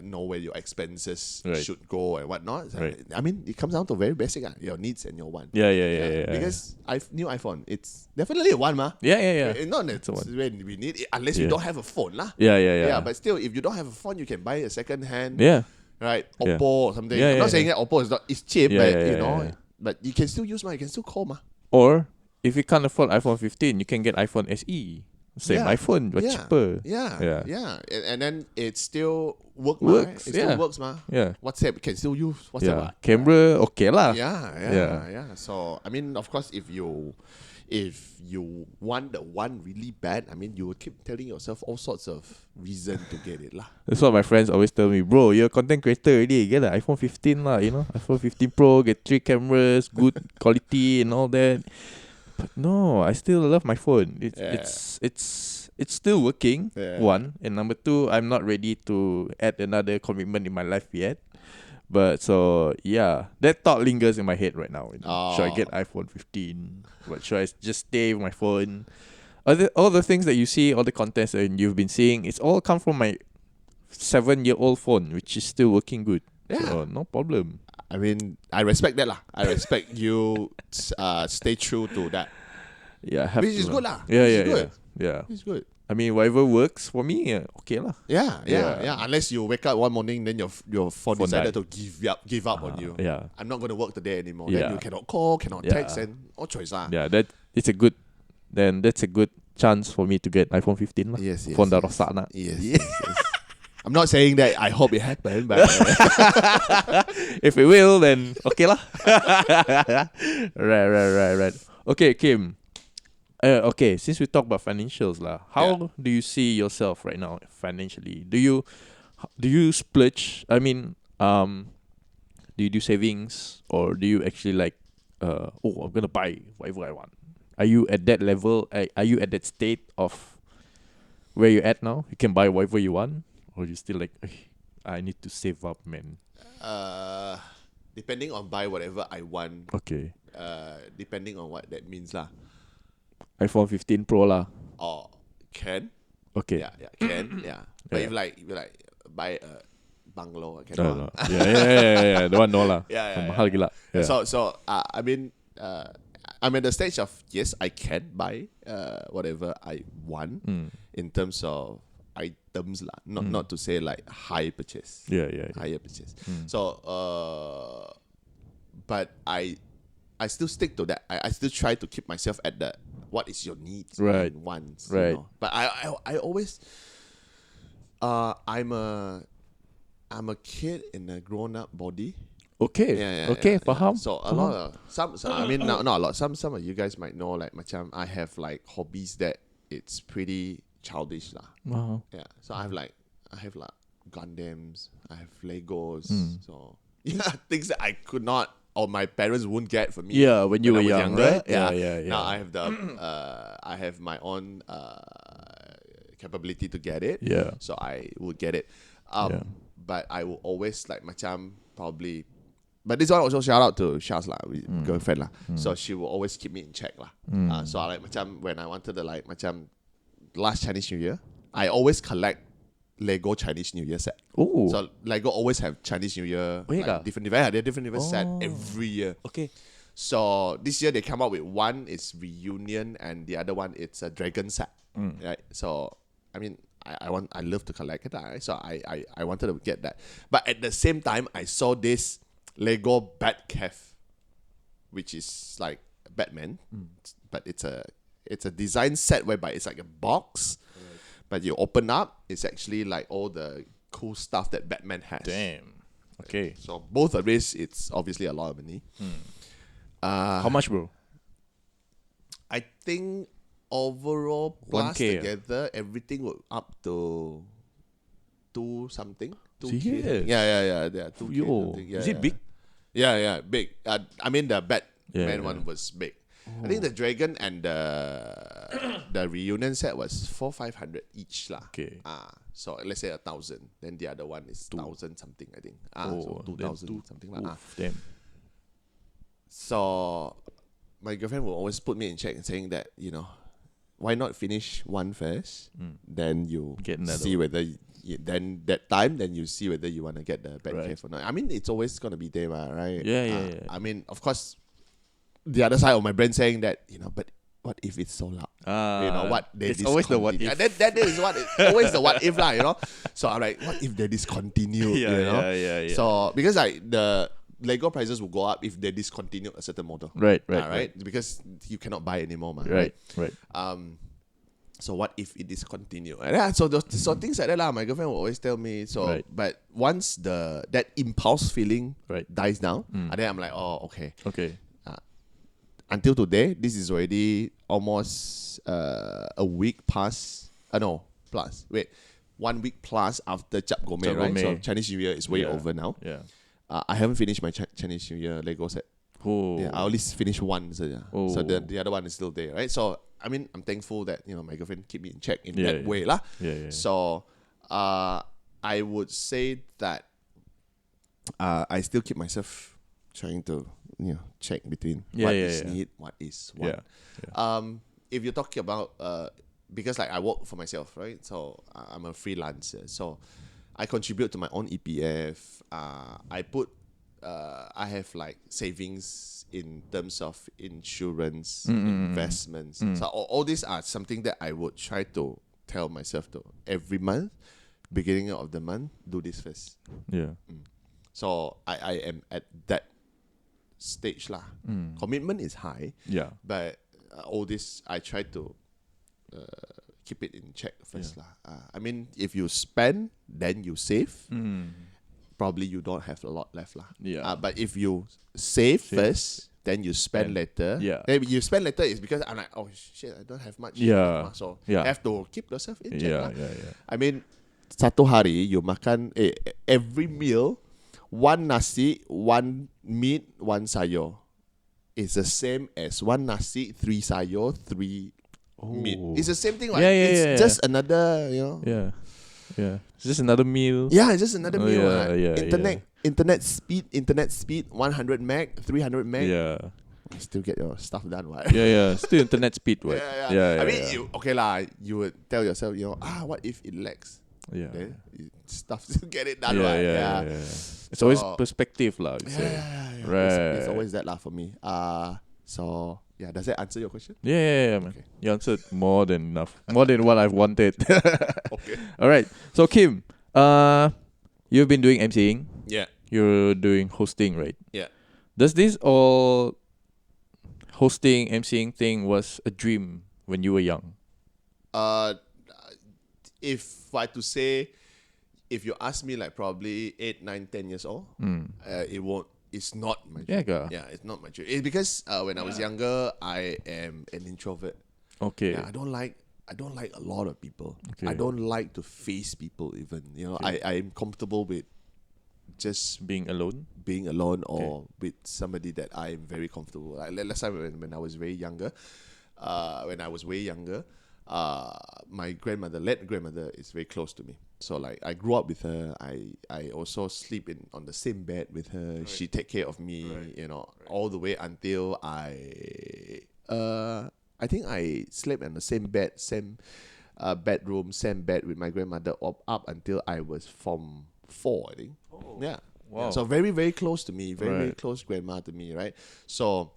Speaker 2: know where your expenses should go and whatnot. I mean, it comes down to very basic, your needs and your wants.
Speaker 1: Yeah.
Speaker 2: Because new iPhone, it's definitely a one, ma.
Speaker 1: Yeah.
Speaker 2: Not that when we need it, unless you don't have a phone, lah.
Speaker 1: Yeah.
Speaker 2: But still, if you don't have a phone, you can buy a second hand.
Speaker 1: Yeah.
Speaker 2: Right, Oppo or something.
Speaker 1: Yeah,
Speaker 2: I'm not saying that Oppo is not. It's cheap,
Speaker 1: Yeah,
Speaker 2: but you know,
Speaker 1: yeah.
Speaker 2: but you can still use ma. You can still call ma.
Speaker 1: Or if you can't afford iPhone 15, you can get iPhone SE. Same iPhone, but cheaper.
Speaker 2: Yeah. And then it still works. Right? It still works, ma.
Speaker 1: Yeah.
Speaker 2: WhatsApp can still use WhatsApp.
Speaker 1: Camera, okay lah.
Speaker 2: Yeah. So I mean, of course, if you want the one really bad, I mean, you will keep telling yourself all sorts of reason to get it lah.
Speaker 1: That's what my friends always tell me, bro. You're a content creator already. Get an iPhone 15 lah. You know, iPhone 15 Pro, get 3 cameras, good quality and all that. But no, I still love my phone. It's still working. One, and number two, I'm not ready to add another commitment in my life yet. But so that thought lingers in my head right now. You know? Should I get iPhone 15? What should I just stay with my phone? All the things that you see, all the contents that you've been seeing, it's all come from my 7-year-old phone, which is still working good.
Speaker 2: Yeah.
Speaker 1: So no problem.
Speaker 2: I mean, I respect that lah. I respect you stay true to that.
Speaker 1: Yeah,
Speaker 2: which is good lah.
Speaker 1: Yeah.
Speaker 2: It's good.
Speaker 1: I mean, whatever works for me, okay lah.
Speaker 2: Yeah. Unless you wake up one morning, then your phone decided to give up on you.
Speaker 1: Yeah.
Speaker 2: I'm not going to work today anymore.
Speaker 1: Yeah.
Speaker 2: Then you cannot call, cannot text, and no choice lah.
Speaker 1: Yeah, that's a good chance for me to get iPhone 15 lah.
Speaker 2: Yes.
Speaker 1: Phone dah rosak nak.
Speaker 2: Yes. I'm not saying that I hope it happen, but
Speaker 1: if it will, then okay lah. Right. Okay, Kim. Okay, since we talk about financials lah, how do you see yourself right now financially? Do you splurge? I mean, do you do savings, or do you actually like, I'm gonna buy whatever I want? Are you at that level? Are you at that state of where you at now? You can buy whatever you want, or you still like, I need to save up, man.
Speaker 2: Depending on buy whatever I want.
Speaker 1: Okay.
Speaker 2: Depending on what that means lah.
Speaker 1: iPhone 15 Pro lah.
Speaker 2: Or can.
Speaker 1: Okay.
Speaker 2: Yeah, can. Yeah. But
Speaker 1: Yeah.
Speaker 2: if like buy a bungalow, I
Speaker 1: No,
Speaker 2: cannot.
Speaker 1: no. Yeah. The one no lah.
Speaker 2: Yeah.
Speaker 1: Mahal gila. Yeah.
Speaker 2: So I mean, I'm at the stage of yes, I can buy whatever I want in terms of items lah. Not to say like high purchase.
Speaker 1: Yeah.
Speaker 2: Higher purchase. So but I still stick to that. I still try to keep myself at the what is your needs
Speaker 1: Right.
Speaker 2: and wants.
Speaker 1: Right.
Speaker 2: You know? But I always I'm a kid in a grown up body.
Speaker 1: Okay.
Speaker 2: Yeah.
Speaker 1: Faham.
Speaker 2: So a lot of some I mean not a lot. Some of you guys might know like macam I have like hobbies that it's pretty childish lah.
Speaker 1: Wow.
Speaker 2: Yeah. So I have like Gundams, I have Legos. So things that I could not or my parents wouldn't get for me.
Speaker 1: Yeah, when you were
Speaker 2: I was
Speaker 1: young,
Speaker 2: younger.
Speaker 1: right? Yeah.
Speaker 2: Now I have the I have my own capability to get it.
Speaker 1: Yeah.
Speaker 2: So I would get it. But I will always like macam probably. But this one also shout out to Shaz lah, girlfriend lah. So she will always keep me in check lah. So I like macam when I wanted to like macam last Chinese New Year, I always collect Lego Chinese New Year set.
Speaker 1: Oh.
Speaker 2: So Lego always have Chinese New Year like, different event. They have different set every year.
Speaker 1: Okay.
Speaker 2: So this year they come out with one is reunion and the other one it's a dragon set. Right. So I mean I love to collect it. Right? So I wanted to get that. But at the same time I saw this Lego Batcave, which is like Batman, but it's a design set whereby it's like a box. But you open up, it's actually like all the cool stuff that Batman has.
Speaker 1: Damn. Okay.
Speaker 2: So both of this, it's obviously a lot of money.
Speaker 1: How much, bro?
Speaker 2: I think overall plus
Speaker 1: 1K,
Speaker 2: together, everything would up to 2 something. 2K.
Speaker 1: Serious?
Speaker 2: Yeah. 2K.
Speaker 1: Yo.
Speaker 2: Something. Yeah,
Speaker 1: Is it big?
Speaker 2: Yeah, big. I mean the Batman
Speaker 1: Yeah.
Speaker 2: one was big. I think the dragon and the reunion set was 400-500 each lah.
Speaker 1: Okay.
Speaker 2: So let's say 1,000. Then the other one is 1,000 something. I think. So 2,000 something lah.
Speaker 1: Damn.
Speaker 2: So my girlfriend will always put me in check and saying that why not finish one first, then you
Speaker 1: Get another
Speaker 2: see whether. Then that time, then you see whether you want to get the Batcave or not. I mean, it's always gonna be there, right?
Speaker 1: Yeah.
Speaker 2: I mean, of course, the other side of my brain saying that but what if it's sold out? What they
Speaker 1: it's always the what
Speaker 2: discontinue.
Speaker 1: if.
Speaker 2: That is what always the what if lah. So I'm like, what if they discontinue?
Speaker 1: Yeah.
Speaker 2: So because like the Lego prices will go up if they discontinue a certain model.
Speaker 1: Right.
Speaker 2: Because you cannot buy anymore, man.
Speaker 1: Right.
Speaker 2: So what if it discontinue? So things like that lah. My girlfriend will always tell me. So,
Speaker 1: Right.
Speaker 2: but once that impulse feeling
Speaker 1: Right.
Speaker 2: dies down, and then I'm like, oh, okay.
Speaker 1: Okay.
Speaker 2: Until today, this is already almost a week past. Plus. Wait, 1 week plus after Cap Gome,
Speaker 1: Cap
Speaker 2: right?
Speaker 1: Gome.
Speaker 2: So Chinese New Year is way over now.
Speaker 1: Yeah.
Speaker 2: I haven't finished my Chinese New Year Lego set.
Speaker 1: Oh.
Speaker 2: Yeah, I only finished one. So
Speaker 1: Oh.
Speaker 2: the other one is still there, right? So I mean, I'm thankful that my girlfriend keep me in check in
Speaker 1: Yeah,
Speaker 2: that
Speaker 1: yeah.
Speaker 2: way lah.
Speaker 1: Yeah.
Speaker 2: So I would say that I still keep myself trying to check between what is need, what is want.
Speaker 1: Yeah.
Speaker 2: If you're talking about because like I work for myself, right? So I'm a freelancer, so I contribute to my own EPF. I have like savings in terms of insurance, investments. So all these are something that I would try to tell myself to every month, beginning of the month, do this first.
Speaker 1: Yeah.
Speaker 2: So I am at that stage lah. Commitment is high,
Speaker 1: Yeah.
Speaker 2: but all this I try to keep it in check first lah. I mean, if you spend, then you save. Probably you don't have a lot left lah.
Speaker 1: Yeah.
Speaker 2: But if you save first, then you spend later.
Speaker 1: Yeah.
Speaker 2: Then you spend later is because I'm like, oh shit, I don't have much.
Speaker 1: Yeah.
Speaker 2: So
Speaker 1: Yeah.
Speaker 2: you have to keep yourself in check lah.
Speaker 1: Yeah.
Speaker 2: I mean, satu hari you makan every meal, one nasi, one meat, one sayur. It's the same as one nasi, 3 sayur, 3 meat. It's the same thing, right?
Speaker 1: Yeah,
Speaker 2: It's just another,
Speaker 1: Yeah. It's just another meal.
Speaker 2: Yeah, it's just another meal.
Speaker 1: Yeah.
Speaker 2: Internet speed, 100 meg, 300 meg.
Speaker 1: Yeah.
Speaker 2: You still get your stuff done, right?
Speaker 1: Yeah. Still internet speed, right?
Speaker 2: Yeah. I mean, you would tell yourself, what if it lags?
Speaker 1: Yeah.
Speaker 2: Then stuff to get it done,
Speaker 1: Yeah,
Speaker 2: right?
Speaker 1: yeah. It's always perspective, lah.
Speaker 2: Yeah.
Speaker 1: Right.
Speaker 2: It's always that, lah, for me. So yeah, does that answer your question?
Speaker 1: Yeah, man. Okay. You answered more than enough. More than what I've wanted.
Speaker 2: Okay.
Speaker 1: All right. So Kim, you've been doing emceeing.
Speaker 2: Yeah.
Speaker 1: You're doing hosting, right?
Speaker 2: Yeah.
Speaker 1: Does this all hosting, emceeing thing was a dream when you were young?
Speaker 2: If I to say, if you ask me, like probably 8, 9, 10 years old, it won't. It's not my dream. Yeah, it's not my dream. It's because when I was younger, I am an introvert.
Speaker 1: Okay.
Speaker 2: Yeah, I don't like a lot of people.
Speaker 1: Okay.
Speaker 2: I don't like to face people even. I am comfortable with just
Speaker 1: being alone
Speaker 2: or with somebody that I am very comfortable. Like last time when I was way younger, my late grandmother is very close to me. So like I grew up with her. I also sleep on the same bed with her. Right. She take care of me, all the way until I think I slept in the same bed, same bedroom, same bed with my grandmother up until I was Form 4, I think. Oh. Yeah. Wow. So very, very close to me, very close grandma to me, right? So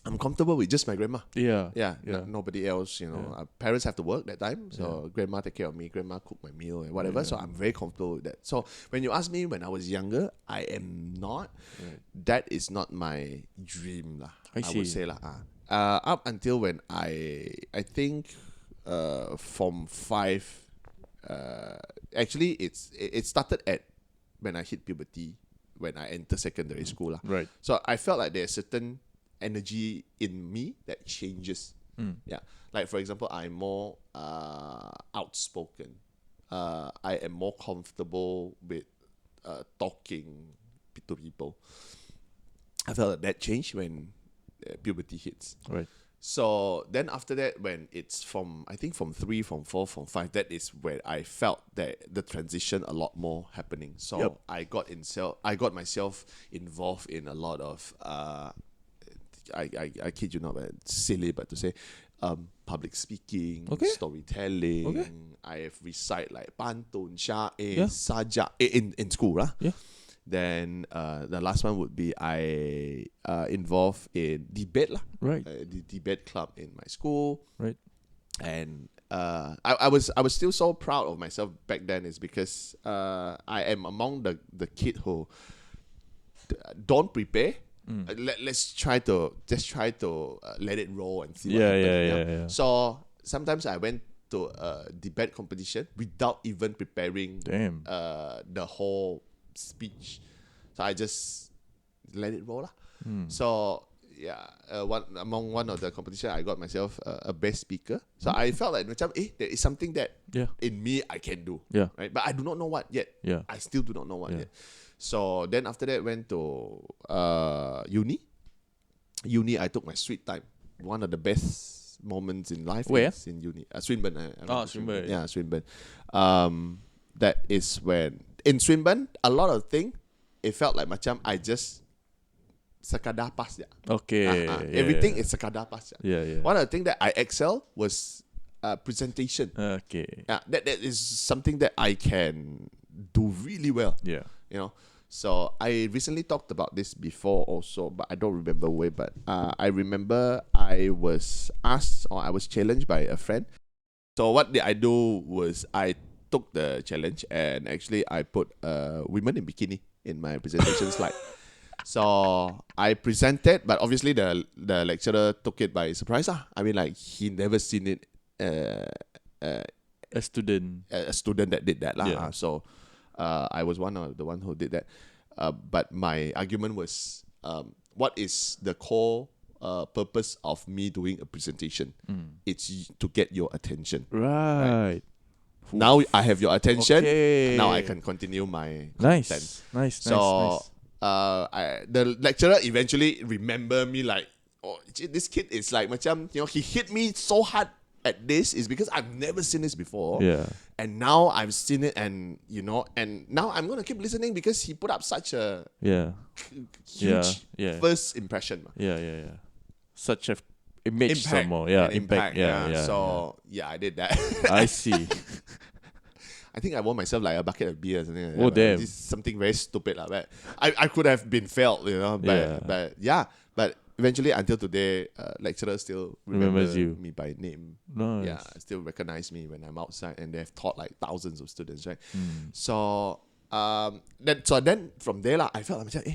Speaker 2: I'm comfortable with just my grandma. Yeah. Nobody else, Our parents have to work that time, so grandma take care of me. Grandma cook my meal and whatever. So I'm very comfortable with that. So when you ask me when I was younger, I am not. Right. That is not my dream, lah. I would say, lah. Up until when I think Form 5. Actually, it started at when I hit puberty, when I enter secondary school, lah. Right. So I felt like there's certain energy in me that changes. Yeah. Like for example, I'm more outspoken. I am more comfortable with talking to people. I felt that changed when puberty hits. Right. So then after that, when it's from 3, from 4, from 5, that is where I felt that the transition a lot more happening. So I got myself involved in a lot of I kid you not, but silly, but to say public speaking, storytelling. I have recite like pantun, syair, sajak in school, lah. Yeah. Then the last one would be I involved in debate, lah. Right. The debate club in my school. Right. And I was still so proud of myself back then, is because I am among the kid who don't prepare. Let's try to let it roll and see what happens. Yeah. So sometimes I went to a debate competition without even preparing the whole speech. So I just let it roll, lah. So among one of the competition, I got myself a best speaker. So I felt like there is something that in me I can do. Yeah. Right. But I do not know what yet. Yeah. I still do not know what yet. So then after that, went to uni. Uni, I took my sweet time. One of the best moments in life is in uni. Swinburne. Swinburne. Yeah, Swinburne. That is when in Swinburne, a lot of things, it felt like macam I just sekadar pass je. Okay. Everything is sekadar pass je. Yeah. One of the things that I excel was presentation. Okay. That is something that I can do really well. Yeah. So I recently talked about this before also, but I don't remember where. But I remember I was asked, or I was challenged by a friend. So what did I do was I took the challenge and actually I put women in bikini in my presentation slide. So I presented, but obviously the lecturer took it by surprise. I mean, like, he never seen it. A student that did that, lah. So I was one of the one who did that. But my argument was, what is the core purpose of me doing a presentation? It's to get your attention. Right. Now I have your attention. Okay. Now I can continue my content. Nice. So the lecturer eventually remember me like, oh, this kid is like macam, he hit me so hard at this is because I've never seen this before.
Speaker 1: Yeah.
Speaker 2: And now I've seen it, and and now I'm gonna keep listening because he put up such a huge first impression.
Speaker 1: Yeah. Such a image
Speaker 2: Impact,
Speaker 1: some more. Yeah,
Speaker 2: impact.
Speaker 1: Yeah.
Speaker 2: So I did that.
Speaker 1: I see.
Speaker 2: I think I won myself like a bucket of beer or something like that.
Speaker 1: Oh, damn.
Speaker 2: This is something very stupid. But I could have been failed, But eventually, until today, lecturers still
Speaker 1: Remembers you.
Speaker 2: me by name.
Speaker 1: Nice.
Speaker 2: Yeah, still recognize me when I'm outside, and they've taught like thousands of students, right? So then from there, I felt like,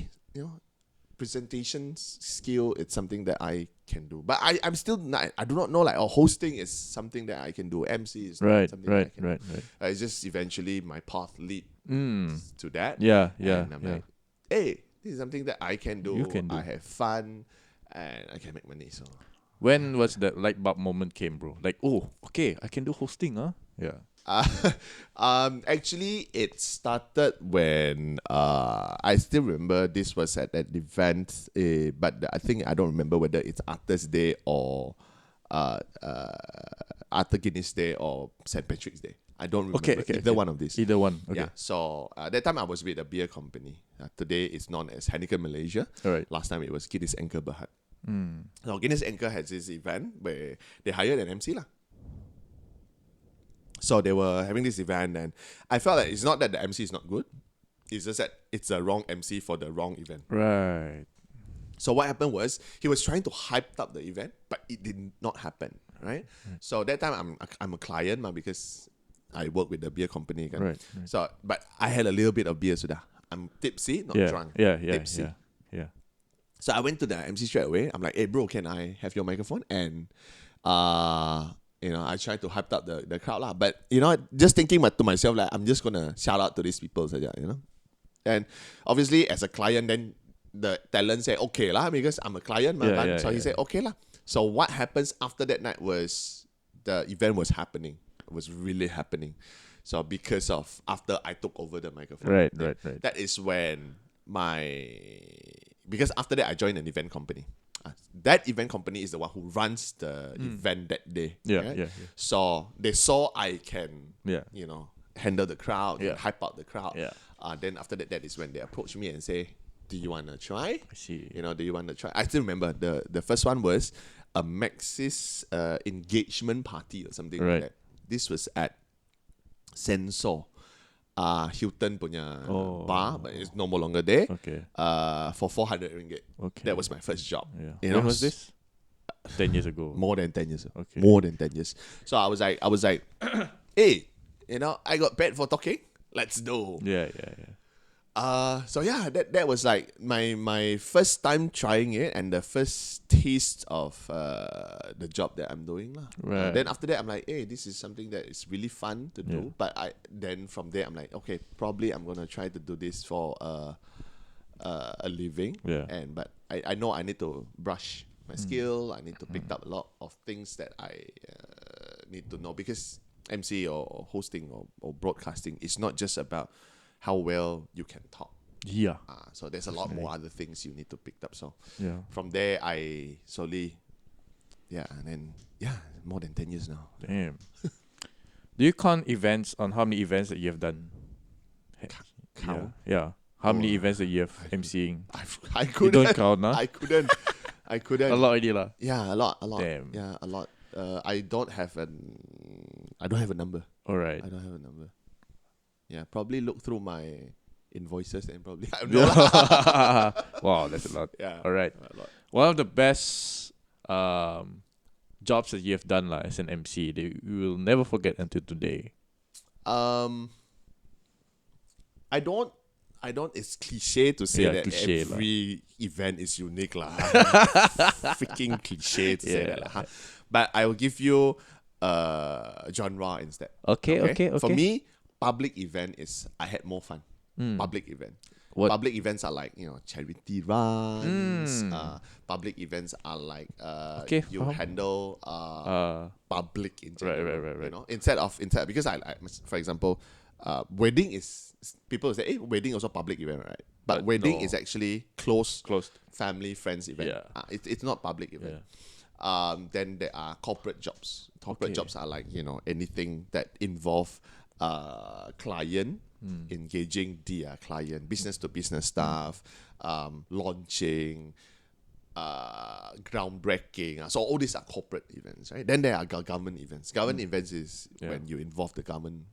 Speaker 2: presentation skill, it's something that I can do. But I'm still not, I do not know, like, hosting is something that I can do. MC is not something that I can do. It's just eventually my path lead to that.
Speaker 1: Yeah.
Speaker 2: And I'm like, hey, this is something that I can do.
Speaker 1: You can do.
Speaker 2: I have fun and I can make money. So
Speaker 1: when was that light bulb moment came, bro? Like, oh, okay, I can do hosting, huh? Yeah.
Speaker 2: Actually, it started when I still remember this was at that event, but I think I don't remember whether it's Arthur's Day or Arthur Guinness Day or St. Patrick's Day. I don't remember either one of these.
Speaker 1: Either one. Okay.
Speaker 2: Yeah. So that time I was with a beer company. Today it's known as Heineken Malaysia.
Speaker 1: All right.
Speaker 2: Last time it was Guinness Anchor Berhad. Now Guinness Anchor has this event where they hired an MC lah. So they were having this event, and I felt like it's not that the MC is not good. It's just that it's the wrong MC for the wrong event.
Speaker 1: Right.
Speaker 2: So what happened was he was trying to hype up the event, but it did not happen. Right. So that time I'm a client because I work with the beer company.
Speaker 1: Right.
Speaker 2: So but I had a little bit of beer, so I'm tipsy, not drunk. Tipsy.
Speaker 1: Yeah.
Speaker 2: So I went to the MC straight away. I'm like, hey bro, can I have your microphone? And I tried to hype up the crowd lah. But just thinking to myself, like, I'm just gonna shout out to these people, And obviously as a client, then the talent said okay lah, because I'm a client, so he said okay lah. So what happens after that night was the event was happening. It was really happening. So because of after I took over the microphone,
Speaker 1: right.
Speaker 2: That is when because after that I joined an event company. That event company is the one who runs the event that day.
Speaker 1: Yeah.
Speaker 2: So they saw I can,
Speaker 1: Yeah.
Speaker 2: handle the crowd, hype out the crowd.
Speaker 1: Yeah.
Speaker 2: Then after that is when they approach me and say, do you want to try?
Speaker 1: I see.
Speaker 2: Do you want to try? I still remember the first one was a Maxis engagement party or something like that. This was at Sensor. Hilton punya bar, but it's no more longer there.
Speaker 1: Okay.
Speaker 2: For 400 ringgit.
Speaker 1: Okay.
Speaker 2: That was my first job.
Speaker 1: Yeah. When was this? 10 years ago.
Speaker 2: More than 10 years.
Speaker 1: Okay.
Speaker 2: More than 10 years. So I was like, hey, I got paid for talking. Let's do.
Speaker 1: Yeah.
Speaker 2: So that was like my first time trying it and the first taste of the job that I'm doing lah.
Speaker 1: Right.
Speaker 2: Then after that I'm like, hey, this is something that is really fun to do. But then from there I'm like, okay, probably I'm gonna try to do this for a living.
Speaker 1: Yeah.
Speaker 2: But I know I need to brush my skill. I need to pick up a lot of things that I need to know, because MC or hosting or broadcasting is not just about how well you can talk.
Speaker 1: Yeah.
Speaker 2: So there's a lot more other things you need to pick up. So from there, I slowly, and then, more than 10 years now.
Speaker 1: Damn. Do you count events on how many events that you have done?
Speaker 2: Count?
Speaker 1: Yeah. How many events that you have MCing?
Speaker 2: I couldn't.
Speaker 1: You don't count, nah?
Speaker 2: I couldn't.
Speaker 1: A lot already lah.
Speaker 2: Yeah, a lot.
Speaker 1: Damn.
Speaker 2: Yeah, a lot. I don't have a number.
Speaker 1: All right.
Speaker 2: I don't have a number. Yeah, probably look through my invoices and probably
Speaker 1: Wow, that's a lot.
Speaker 2: Yeah.
Speaker 1: All right.
Speaker 2: A lot.
Speaker 1: One of the best jobs that you have done as an MC that you will never forget until today.
Speaker 2: I don't. It's cliche to say that every event is unique lah. Freaking cliche to say that lah. Huh? But I will give you genre instead.
Speaker 1: Okay.
Speaker 2: For me, public event is I had more fun. Public event.
Speaker 1: What?
Speaker 2: Public events are like charity runs. Public events are like you handle public in general.
Speaker 1: Right.
Speaker 2: Instead because I for example, wedding is people say, hey, wedding also public event, right? But wedding is actually closed family friends event.
Speaker 1: Yeah.
Speaker 2: It's not public event. Then there are corporate jobs. Corporate jobs are like, anything that involve client, engaging the client, business to business stuff, launching, groundbreaking. So all these are corporate events, right? Then there are government events. Government events is when you involve the government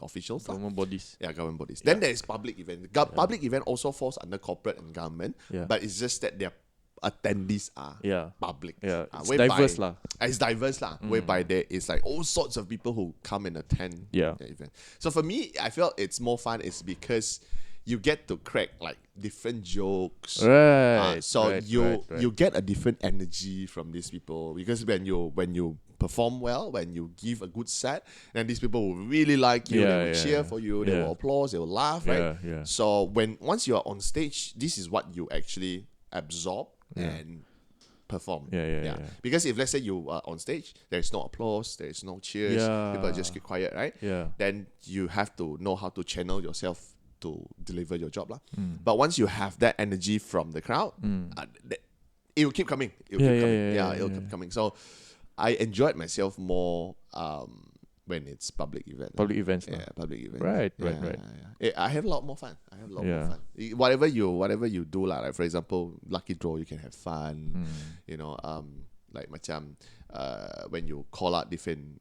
Speaker 2: officials.
Speaker 1: Government bodies.
Speaker 2: Yeah, government bodies. Then there is public event. Public event also falls under corporate and government, but it's just that their attendees are public.
Speaker 1: Yeah, it's diverse lah.
Speaker 2: It's diverse lah, whereby there is like all sorts of people who come and attend the event. So for me, I feel it's more fun is because you get to crack like different jokes.
Speaker 1: Right.
Speaker 2: You get a different energy from these people, because when you perform well, when you give a good set, then these people will really like you. They will cheer for you. They will applause. They will laugh. Right.
Speaker 1: Yeah.
Speaker 2: So once you are on stage, this is what you actually absorb and perform.
Speaker 1: Yeah.
Speaker 2: Because if let's say you are on stage, there is no applause, there is no cheers, people just keep quiet, right?
Speaker 1: Yeah.
Speaker 2: Then you have to know how to channel yourself to deliver your job lah. But once you have that energy from the crowd, it will keep coming. It will keep coming. So I enjoyed myself more when it's public event.
Speaker 1: Public events.
Speaker 2: Yeah, public events.
Speaker 1: Right.
Speaker 2: I have a lot more fun. More fun. Whatever you do lah. Like for example, lucky draw, you can have fun. Like macam when you call out different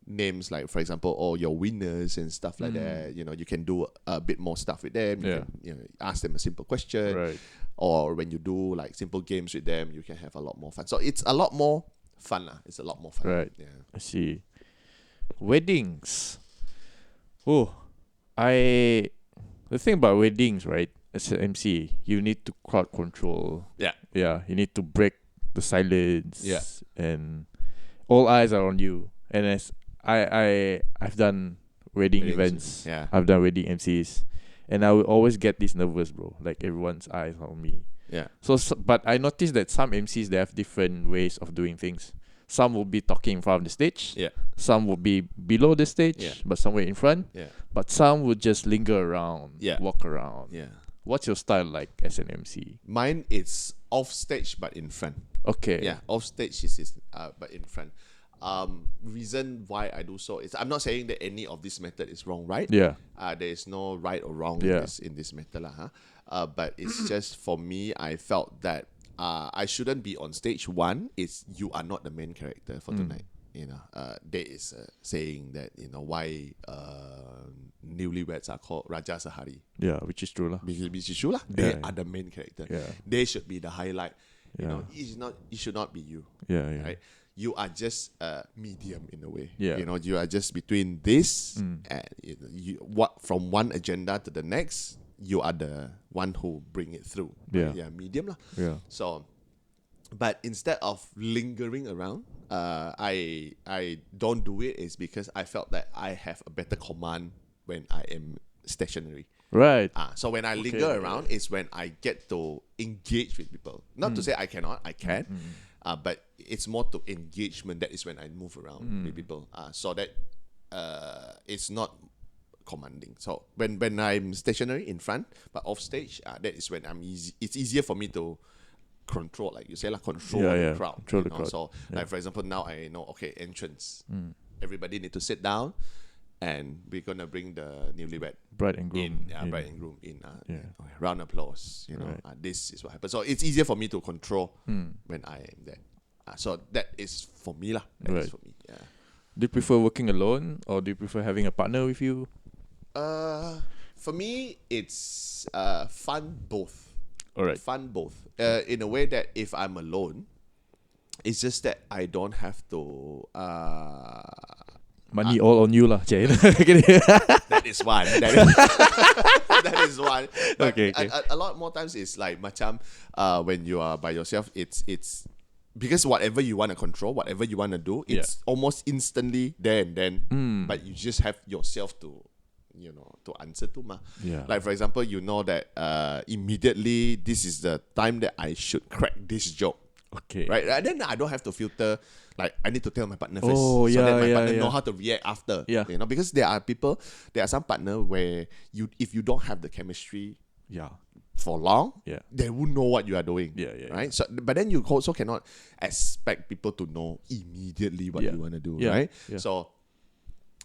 Speaker 2: names, like for example, your winners and stuff like that. You can do a bit more stuff with them. You can ask them a simple question.
Speaker 1: Right.
Speaker 2: Or when you do like simple games with them, you can have a lot more fun. So it's a lot more fun lah. It's a lot more fun.
Speaker 1: Right.
Speaker 2: Yeah.
Speaker 1: I see. Weddings. The thing about weddings, right? As an MC, you need to crowd control.
Speaker 2: Yeah.
Speaker 1: Yeah. You need to break the silence.
Speaker 2: Yeah.
Speaker 1: And all eyes are on you. And as I've done wedding events.
Speaker 2: Yeah.
Speaker 1: I've done wedding MCs. And I will always get this nervous, bro. Like everyone's eyes on me.
Speaker 2: Yeah.
Speaker 1: So, but I noticed that some MCs, they have different ways of doing things. Some will be talking in front of the stage.
Speaker 2: Yeah.
Speaker 1: Some will be below the stage, but somewhere in front.
Speaker 2: Yeah.
Speaker 1: But some would just linger around, walk around.
Speaker 2: Yeah.
Speaker 1: What's your style like as an MC?
Speaker 2: Mine is off stage but in front.
Speaker 1: Okay.
Speaker 2: Yeah, off stage is but in front. Reason why I do so is I'm not saying that any of this method is wrong, right?
Speaker 1: Yeah.
Speaker 2: There is no right or wrong in this method lah. But it's just for me, I felt that I shouldn't be on stage. One is you are not the main character for tonight. There is a saying that why newlyweds are called Raja Sehari.
Speaker 1: Yeah, which is true lah.
Speaker 2: Which is true lah. They are the main character.
Speaker 1: Yeah.
Speaker 2: They should be the highlight. It should not be you.
Speaker 1: Yeah.
Speaker 2: Right. You are just medium in a way.
Speaker 1: Yeah.
Speaker 2: You are just between this and from one agenda to the next. You are the one who bring it through.
Speaker 1: Yeah.
Speaker 2: Yeah, medium lah.
Speaker 1: Yeah.
Speaker 2: So, but instead of lingering around, I don't do it is because I felt that I have a better command when I am stationary.
Speaker 1: Right.
Speaker 2: So when I linger around is when I get to engage with people. Not to say I cannot, I can. But it's more to engagement. That is when I move around with people. So that it's not commanding. So when I'm stationary in front but off stage, that is when it's easier for me to control, like you say, control the crowd.
Speaker 1: Control the crowd.
Speaker 2: So like for example, now I know, okay, entrance. Everybody need to sit down, and we're gonna bring the newlywed
Speaker 1: bride and groom
Speaker 2: bride and groom in. Round applause. This is what happens. So it's easier for me to control when I am there. So that is for me lah. That is for me. Yeah.
Speaker 1: Do you prefer working alone or do you prefer having a partner with you?
Speaker 2: For me, it's fun both.
Speaker 1: All right.
Speaker 2: Fun both. In a way that if I'm alone, it's just that I don't have to.
Speaker 1: Money all on you lah, Cik.
Speaker 2: That is one. That is one. But
Speaker 1: Okay.
Speaker 2: A lot more times it's like macam when you are by yourself, it's because whatever you want to control, whatever you want to do, it's almost instantly there and then. But you just have yourself to answer to ma.
Speaker 1: Yeah.
Speaker 2: Like for example, you know that immediately this is the time that I should crack this joke.
Speaker 1: Okay.
Speaker 2: Right? And then I don't have to filter. Like I need to tell my partner first,
Speaker 1: so that
Speaker 2: my partner know how to react after.
Speaker 1: Yeah.
Speaker 2: Because there are some partner where if you don't have the chemistry, for long,
Speaker 1: Yeah.
Speaker 2: they won't know what you are doing.
Speaker 1: Yeah.
Speaker 2: Right. So, but then you also cannot expect people to know immediately what you want to do.
Speaker 1: Yeah.
Speaker 2: Right.
Speaker 1: Yeah.
Speaker 2: So,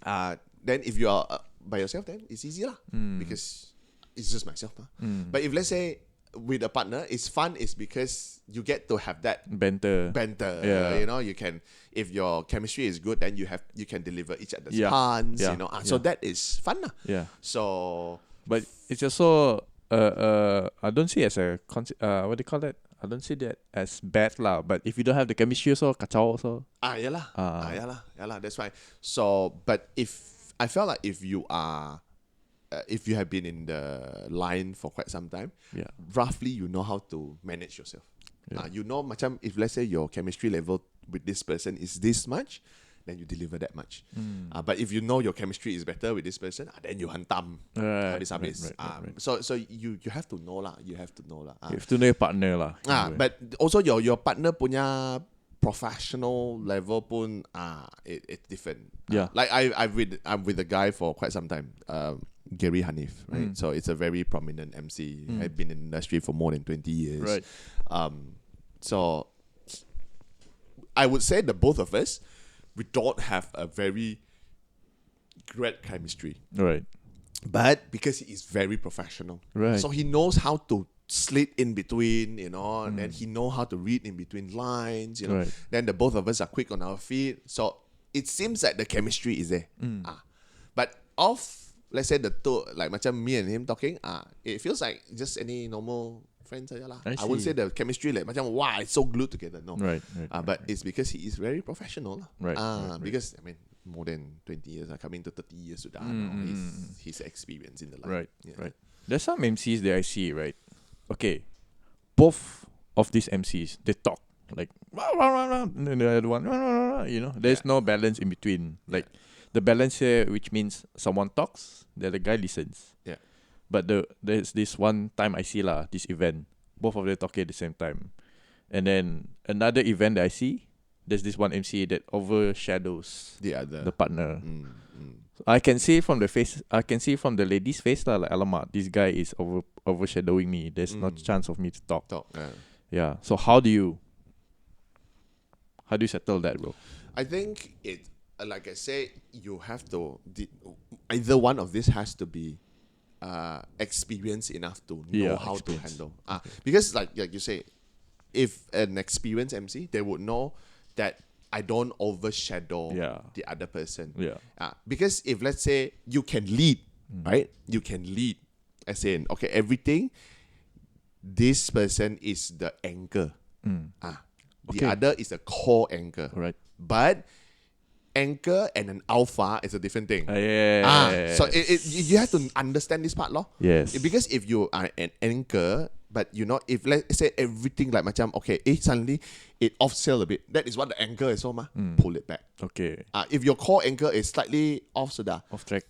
Speaker 2: then if you are by yourself, then it's easy lah. Because it's just myself. But if let's say with a partner, it's fun is because you get to have that
Speaker 1: Banter. Yeah.
Speaker 2: You know, you can, if your chemistry is good, then you can deliver each other's puns.
Speaker 1: Yeah.
Speaker 2: You know, so that is fun.
Speaker 1: Yeah.
Speaker 2: So,
Speaker 1: But it's also I don't see it as a what do you call that? I don't see that as bad lah. But if you don't have the chemistry also, kacau also.
Speaker 2: yeah. That's why. So, but if I felt like if you have been in the line for quite some time, roughly you know how to manage yourself. You know, macam if let's say your chemistry level with this person is this much, then you deliver that much. But if you know your chemistry is better with this person, then you hantam habis. So you have to know lah. You have to know lah.
Speaker 1: You have to know your partner lah.
Speaker 2: But also your partner punya professional level pun it's different. Like I'm with a guy for quite some time. Gary Hanif, right? So it's a very prominent MC. I've been in the industry for more than 20 years.
Speaker 1: Right.
Speaker 2: So I would say that both of us, we don't have a very great chemistry.
Speaker 1: Right.
Speaker 2: But because he is very professional.
Speaker 1: Right.
Speaker 2: So he knows how to slit in between, you know, and then he know how to read in between lines, you know.
Speaker 1: Right.
Speaker 2: Then the both of us are quick on our feet. So it seems like the chemistry is there. But let's say the two, like macam me and him talking, it feels like just any normal friends. I wouldn't say the chemistry like macam wow, it's so glued together. No.
Speaker 1: Right.
Speaker 2: But it's because he is very professional.
Speaker 1: Right.
Speaker 2: Because I mean more than 20 years, coming to 30 years sudah. His experience in the line.
Speaker 1: Right. Right. There's some MCs that I see, right? Okay. Both of these MCs, they talk like and then the other one, you know, there's no balance in between. Like the balance here, which means someone talks, the other guy listens.
Speaker 2: Yeah.
Speaker 1: But there's this one time I see this event, both of them talking at the same time. And then another event that I see, there's this one MC that overshadows the partner. So I can see from the face, I can see from the lady's face like alamak, this guy is overshadowing me. There's no chance of me to talk. Yeah. So how do you settle that, bro?
Speaker 2: I think it, like I say, you have to either one of this has to be experienced enough to know how to handle. Because like you say, if an experienced MC, they would know that I don't overshadow the other person. Because if let's say you can lead, right? You can lead, as in everything. This person is the anchor. The other is a core anchor.
Speaker 1: Right.
Speaker 2: But anchor and an alpha is a different thing. So you have to understand this part,
Speaker 1: Yes.
Speaker 2: Because if you are an anchor, but you know, if let's say everything like macam suddenly it off sail a bit, that is what the anchor is, pull it back.
Speaker 1: Okay.
Speaker 2: If your core anchor is slightly off
Speaker 1: track,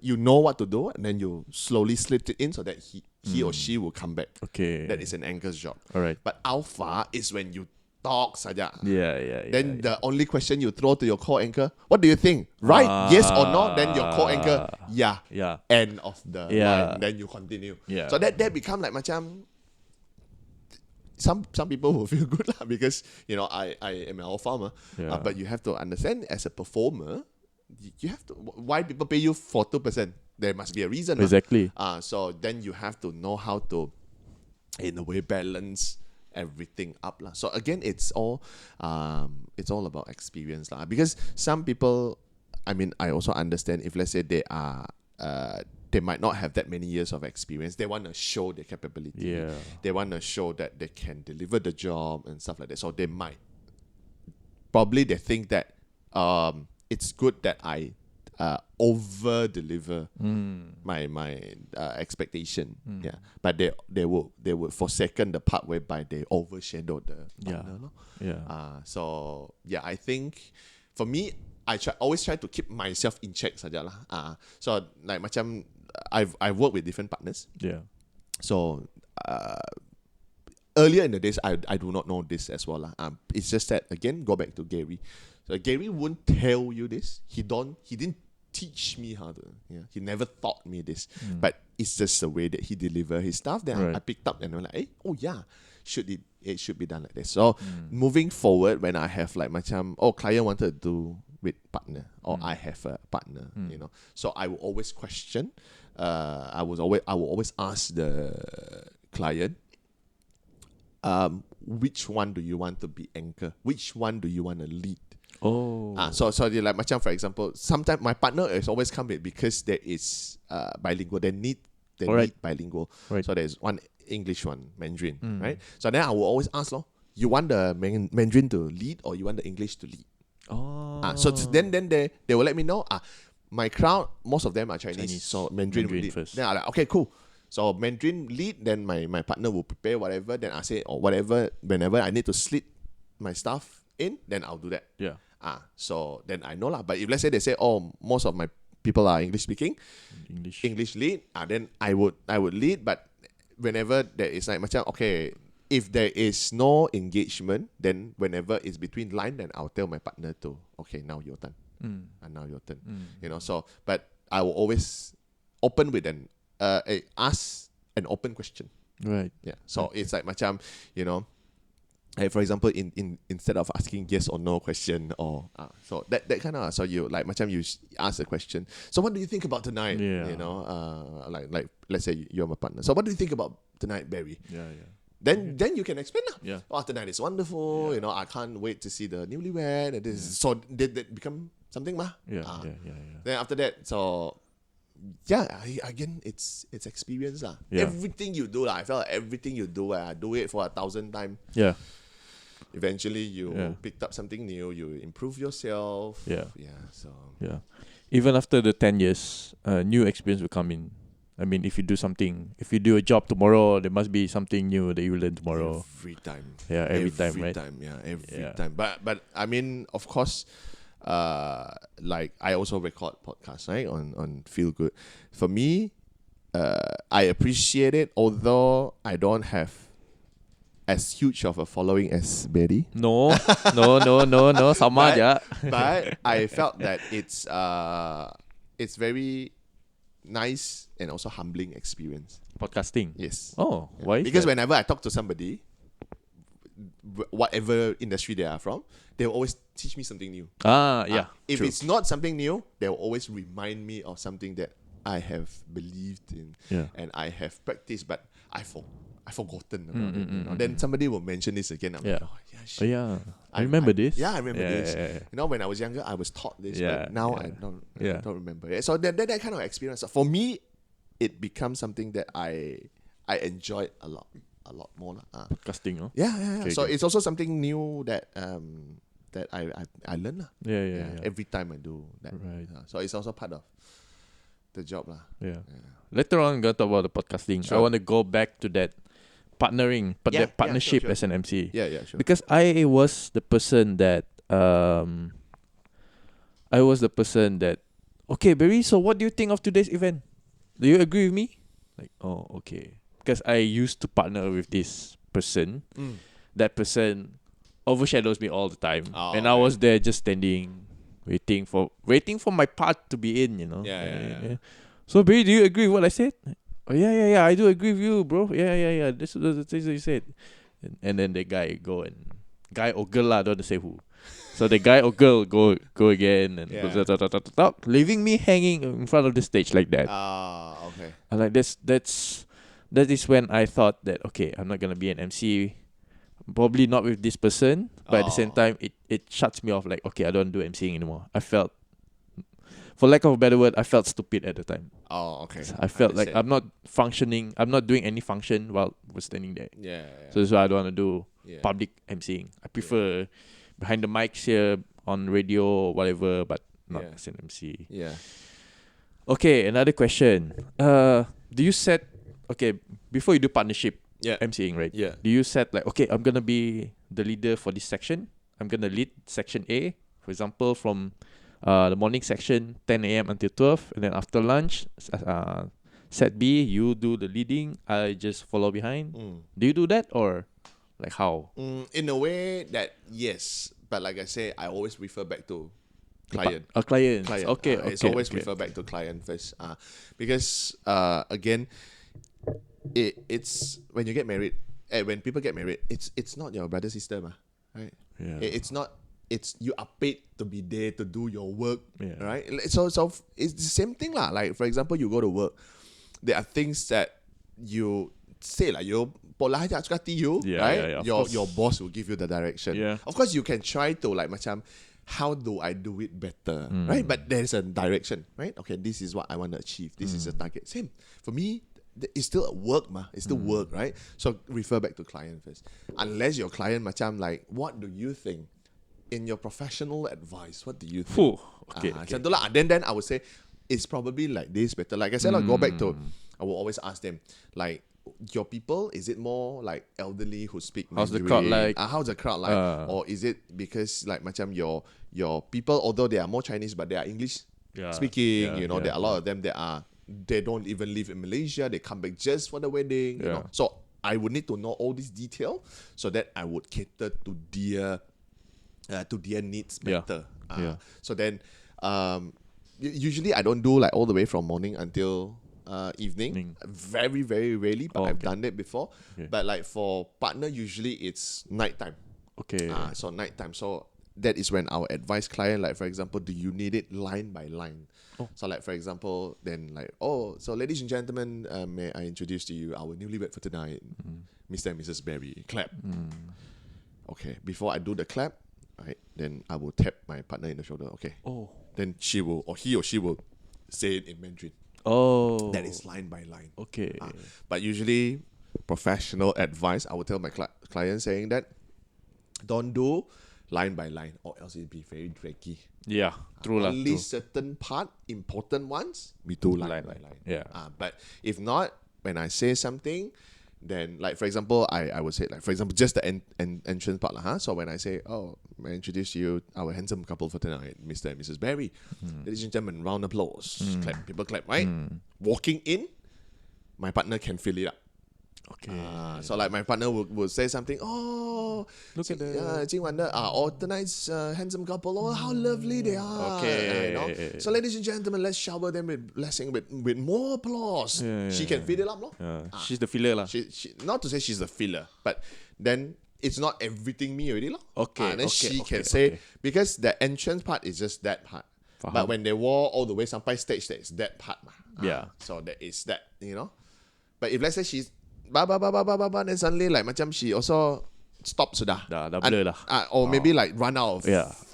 Speaker 2: you know what to do, and then you slowly slip it in so that he or she will come back.
Speaker 1: Okay.
Speaker 2: That is an anchor's job.
Speaker 1: All right.
Speaker 2: But alpha is when you talk saja.
Speaker 1: Then
Speaker 2: the only question you throw to your core anchor, what do you think? Right? Yes or no? Then your core anchor, end of the line. Then you continue. So that become like macam some people will feel good lah, because you know I am an alpha, but you have to understand as a performer, you have to, why people pay you for 2%? There must be a reason.
Speaker 1: Exactly.
Speaker 2: So then you have to know how to, in a way, balance everything up lah. So again, it's all about experience lah. Because some people, I mean, I also understand if let's say they might not have that many years of experience. They want to show their capability. They want to show that they can deliver the job and stuff like that. So they might probably they think that it's good that I over deliver my expectation. But they would forsaken the part whereby they overshadow the partner. So I think for me, I always try to keep myself in check saja lah. So like macam I've worked with different partners. So earlier in the days, I do not know this as well lah. It's just that again, go back to Gary. So Gary won't tell you this. He didn't teach me how to. He never taught me this, but it's just the way that he deliver his stuff. Then I picked up and I'm like, hey, oh yeah, it should be done like this. So moving forward, when I have like macam, client wanted to do with partner, or I have a partner, so I will always question. I will always ask the client, which one do you want to be anchor? Which one do you want to lead? So they like macam, for example, sometimes my partner is always come with, because there is bilingual. They need bilingual. Right. So there's one English, one Mandarin, right? So then I will always ask, you want the Mandarin to lead, or you want the English to lead? So then they will let me know. My crowd, most of them are Chinese. So Mandarin will lead first. Then I'm like, okay, cool. So Mandarin lead, then my partner will prepare whatever. Then I say, or whatever, whenever I need to slip my stuff in, then I'll do that.
Speaker 1: Yeah.
Speaker 2: So then I know lah. But if let's say they say, most of my people are English speaking, English lead, then I would lead. But whenever there is like macam, okay, if there is no engagement, then whenever it's between line, then I'll tell my partner to, okay, now your turn. And now your turn. So, but I will always open with ask an open question.
Speaker 1: Right.
Speaker 2: Yeah. So it's like macam, like for example, instead of asking yes or no question, or so that kind of, so you like macam you ask a question. So what do you think about tonight?
Speaker 1: Yeah.
Speaker 2: Like let's say you're my partner. So what do you think about tonight, Barry?
Speaker 1: Yeah.
Speaker 2: Then you can explain lah.
Speaker 1: Yeah.
Speaker 2: Tonight is wonderful.
Speaker 1: Yeah.
Speaker 2: I can't wait to see the newlywed. And this, so that become something mah.
Speaker 1: Yeah.
Speaker 2: Then after that, so again, it's experience lah.
Speaker 1: Yeah.
Speaker 2: Everything you do lah, I felt like everything you do, I do it for 1,000 times.
Speaker 1: Yeah.
Speaker 2: Eventually, you picked up something new. You improve yourself.
Speaker 1: Yeah.
Speaker 2: So
Speaker 1: even after the 10 years, new experience will come in. I mean, if you do a job tomorrow, there must be something new that you learn tomorrow.
Speaker 2: Every time.
Speaker 1: Yeah, every time, right?
Speaker 2: Every time. But I mean, of course, like I also record podcasts, right, on Feel Good. For me, I appreciate it, although I don't have as huge of a following as Betty.
Speaker 1: No, sama aja.
Speaker 2: But I felt that it's very nice and also humbling experience.
Speaker 1: Podcasting?
Speaker 2: Yes.
Speaker 1: Oh, why?
Speaker 2: Because whenever I talk to somebody, whatever industry they are from, they'll always teach me something new. If it's not something new, they'll always remind me of something that I have believed in and I have practiced, but I've forgotten about it. Then somebody will mention this again. I'm like,
Speaker 1: I remember this.
Speaker 2: Yeah, I remember this.
Speaker 1: Yeah.
Speaker 2: When I was younger, I was taught this, but now I don't remember it. So that kind of experience, for me, it becomes something that I enjoyed a lot more.
Speaker 1: Podcasting, huh?
Speaker 2: Yeah.
Speaker 1: Okay,
Speaker 2: so it's also something new that I learn.
Speaker 1: Yeah.
Speaker 2: Every time I do that.
Speaker 1: Right.
Speaker 2: So it's also part of the job.
Speaker 1: Yeah. Later on, I'm going to talk about the podcasting. Sure. I want to go back to that partnering, that partnership
Speaker 2: sure.
Speaker 1: as an MC.
Speaker 2: Yeah, sure.
Speaker 1: Because I was the person that okay, Barry, so what do you think of today's event? Do you agree with me? Like, oh, okay. Because I used to partner with this person. That person overshadows me all the time. I was there just standing, waiting for my part to be in,
Speaker 2: Yeah.
Speaker 1: So, Barry, do you agree with what I said? Oh, yeah, I do agree with you, bro. Yeah. This is the things that you said. And then the guy or girl lah, don't say who. So the guy or girl go again and talk, leaving me hanging in front of the stage like that.
Speaker 2: Okay.
Speaker 1: And like that is when I thought that, okay, I'm not gonna be an MC, probably not with this person, but at the same time it shuts me off. Like, okay, I don't do MCing anymore. I felt, for lack of a better word, I felt stupid at the time.
Speaker 2: Okay.
Speaker 1: So I felt like I'm not functioning. I'm not doing any function while we're standing there.
Speaker 2: Yeah.
Speaker 1: So that's why I don't want to do public MCing. I prefer behind the mics here on radio or whatever, but not as an MC.
Speaker 2: Yeah.
Speaker 1: Okay, another question. Do you set, before you do partnership MCing, right?
Speaker 2: Yeah.
Speaker 1: Do you set like, okay, I'm gonna be the leader for this section. I'm gonna lead section A, for example, from the morning section 10 a.m. until 12, and then after lunch, set B, you do the leading, I just follow behind. Do you do that, or like how?
Speaker 2: In a way that yes, but like I say, I always refer back to Client.
Speaker 1: Clients.
Speaker 2: Client.
Speaker 1: Okay.
Speaker 2: It's
Speaker 1: Okay.
Speaker 2: always
Speaker 1: Okay.
Speaker 2: refer back to client first. Because again, it's when you get married, when people get married, it's not your brother sister, right?
Speaker 1: Yeah.
Speaker 2: It's not. It's you are paid to be there to do your work,
Speaker 1: Yeah.
Speaker 2: right? So it's the same thing lah. Like for example, you go to work, there are things that you say like you pola aja suka hati you,
Speaker 1: Yeah,
Speaker 2: right?
Speaker 1: yeah, yeah, of
Speaker 2: Your
Speaker 1: course.
Speaker 2: boss will give you the direction.
Speaker 1: Yeah.
Speaker 2: Of course, you can try to like macam, how do I do it better, right? But there's a direction, right? Okay, this is what I want to achieve. This is a target. Same for me. It's still work, It's still work, right? So refer back to client first. Unless your client macam like, what do you think? In your professional advice, what do you think?
Speaker 1: Phew. Okay. Okay.
Speaker 2: Macam tu lah. Then I would say it's probably like this better. Like I said, I'll go back to, I will always ask them, like, your people, is it more like elderly who speak
Speaker 1: How's the
Speaker 2: Mandarin?
Speaker 1: crowd like?
Speaker 2: How's the crowd like? Or is it because like macam your people, although they are more Chinese, but they are English speaking,
Speaker 1: Yeah,
Speaker 2: there are a lot of them they don't even live in Malaysia, they come back just for the wedding, you know. So I would need to know all this detail so that I would cater to their needs better. So then, usually I don't do like all the way from morning until evening. Very, very rarely, but I've done it before. But like for partner, usually it's nighttime.
Speaker 1: Okay.
Speaker 2: So nighttime. So that is when our advise client, like for example, do you need it line by line? So like for example, then like, so ladies and gentlemen, may I introduce to you our newlywed for tonight, Mr. and Mrs. Berry. Clap. Okay. Before I do the clap, right, then I will tap my partner in the shoulder. Okay. Then he or she will say it in Mandarin. That is line by line.
Speaker 1: Okay.
Speaker 2: But usually, professional advice, I will tell my client saying that don't do line by line, or else it'll be very draggy.
Speaker 1: Yeah. True lah.
Speaker 2: Only certain part, important ones, we do line by line.
Speaker 1: Yeah.
Speaker 2: But if not, when I say something, then like for example, I would say like for example just the entrance part lah. So when I say, may I introduce you our handsome couple for tonight, Mr. and Mrs. Berry. Ladies and gentlemen, round of applause. Clap, people clap, right? Walking in, my partner can fill it up.
Speaker 1: Okay.
Speaker 2: So like my partner will say something.
Speaker 1: Look at the
Speaker 2: tonight's handsome couple. How lovely they are.
Speaker 1: Okay.
Speaker 2: So ladies and gentlemen, let's shower them with blessing with more applause. She can fill it up, no?
Speaker 1: She's the filler lah.
Speaker 2: She not to say she's the filler, but then it's not everything me already,
Speaker 1: Okay.
Speaker 2: And then she can say, because the entrance part is just that part. But when they walk all the way sampai stage, there is that part. So there is that, But if let's say she's then suddenly like macam she also stop sudah.
Speaker 1: Dah blur lah.
Speaker 2: Or maybe like run out of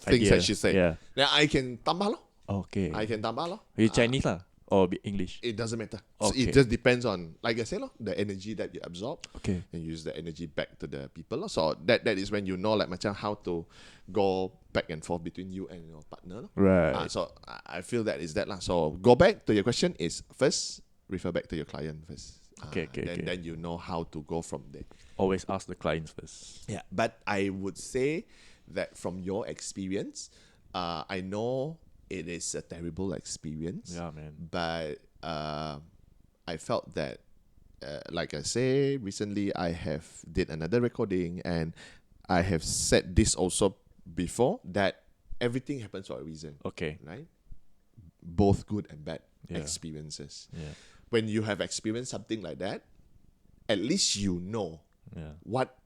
Speaker 2: things
Speaker 1: idea.
Speaker 2: that she said. Then I can tambah lor.
Speaker 1: Okay.
Speaker 2: I can tambah lor.
Speaker 1: You Chinese lah or English?
Speaker 2: It doesn't matter. So
Speaker 1: Okay.
Speaker 2: it just depends on, like I said, the energy that you absorb.
Speaker 1: Okay.
Speaker 2: And use the energy back to the people. So that is when you know like macam how to go back and forth between you and your partner.
Speaker 1: Right.
Speaker 2: So I feel that is that lah. So go back to your question is first refer back to your client first.
Speaker 1: Okay.
Speaker 2: Then you know how to go from there.
Speaker 1: Always ask the clients first.
Speaker 2: Yeah, but I would say that from your experience, I know it is a terrible experience.
Speaker 1: Yeah, man.
Speaker 2: But I felt that, like I say, recently I have did another recording and I have said this also before, that everything happens for a reason.
Speaker 1: Okay.
Speaker 2: Right? Both good and bad
Speaker 1: Yeah.
Speaker 2: experiences.
Speaker 1: Yeah.
Speaker 2: When you have experienced something like that, at least you know what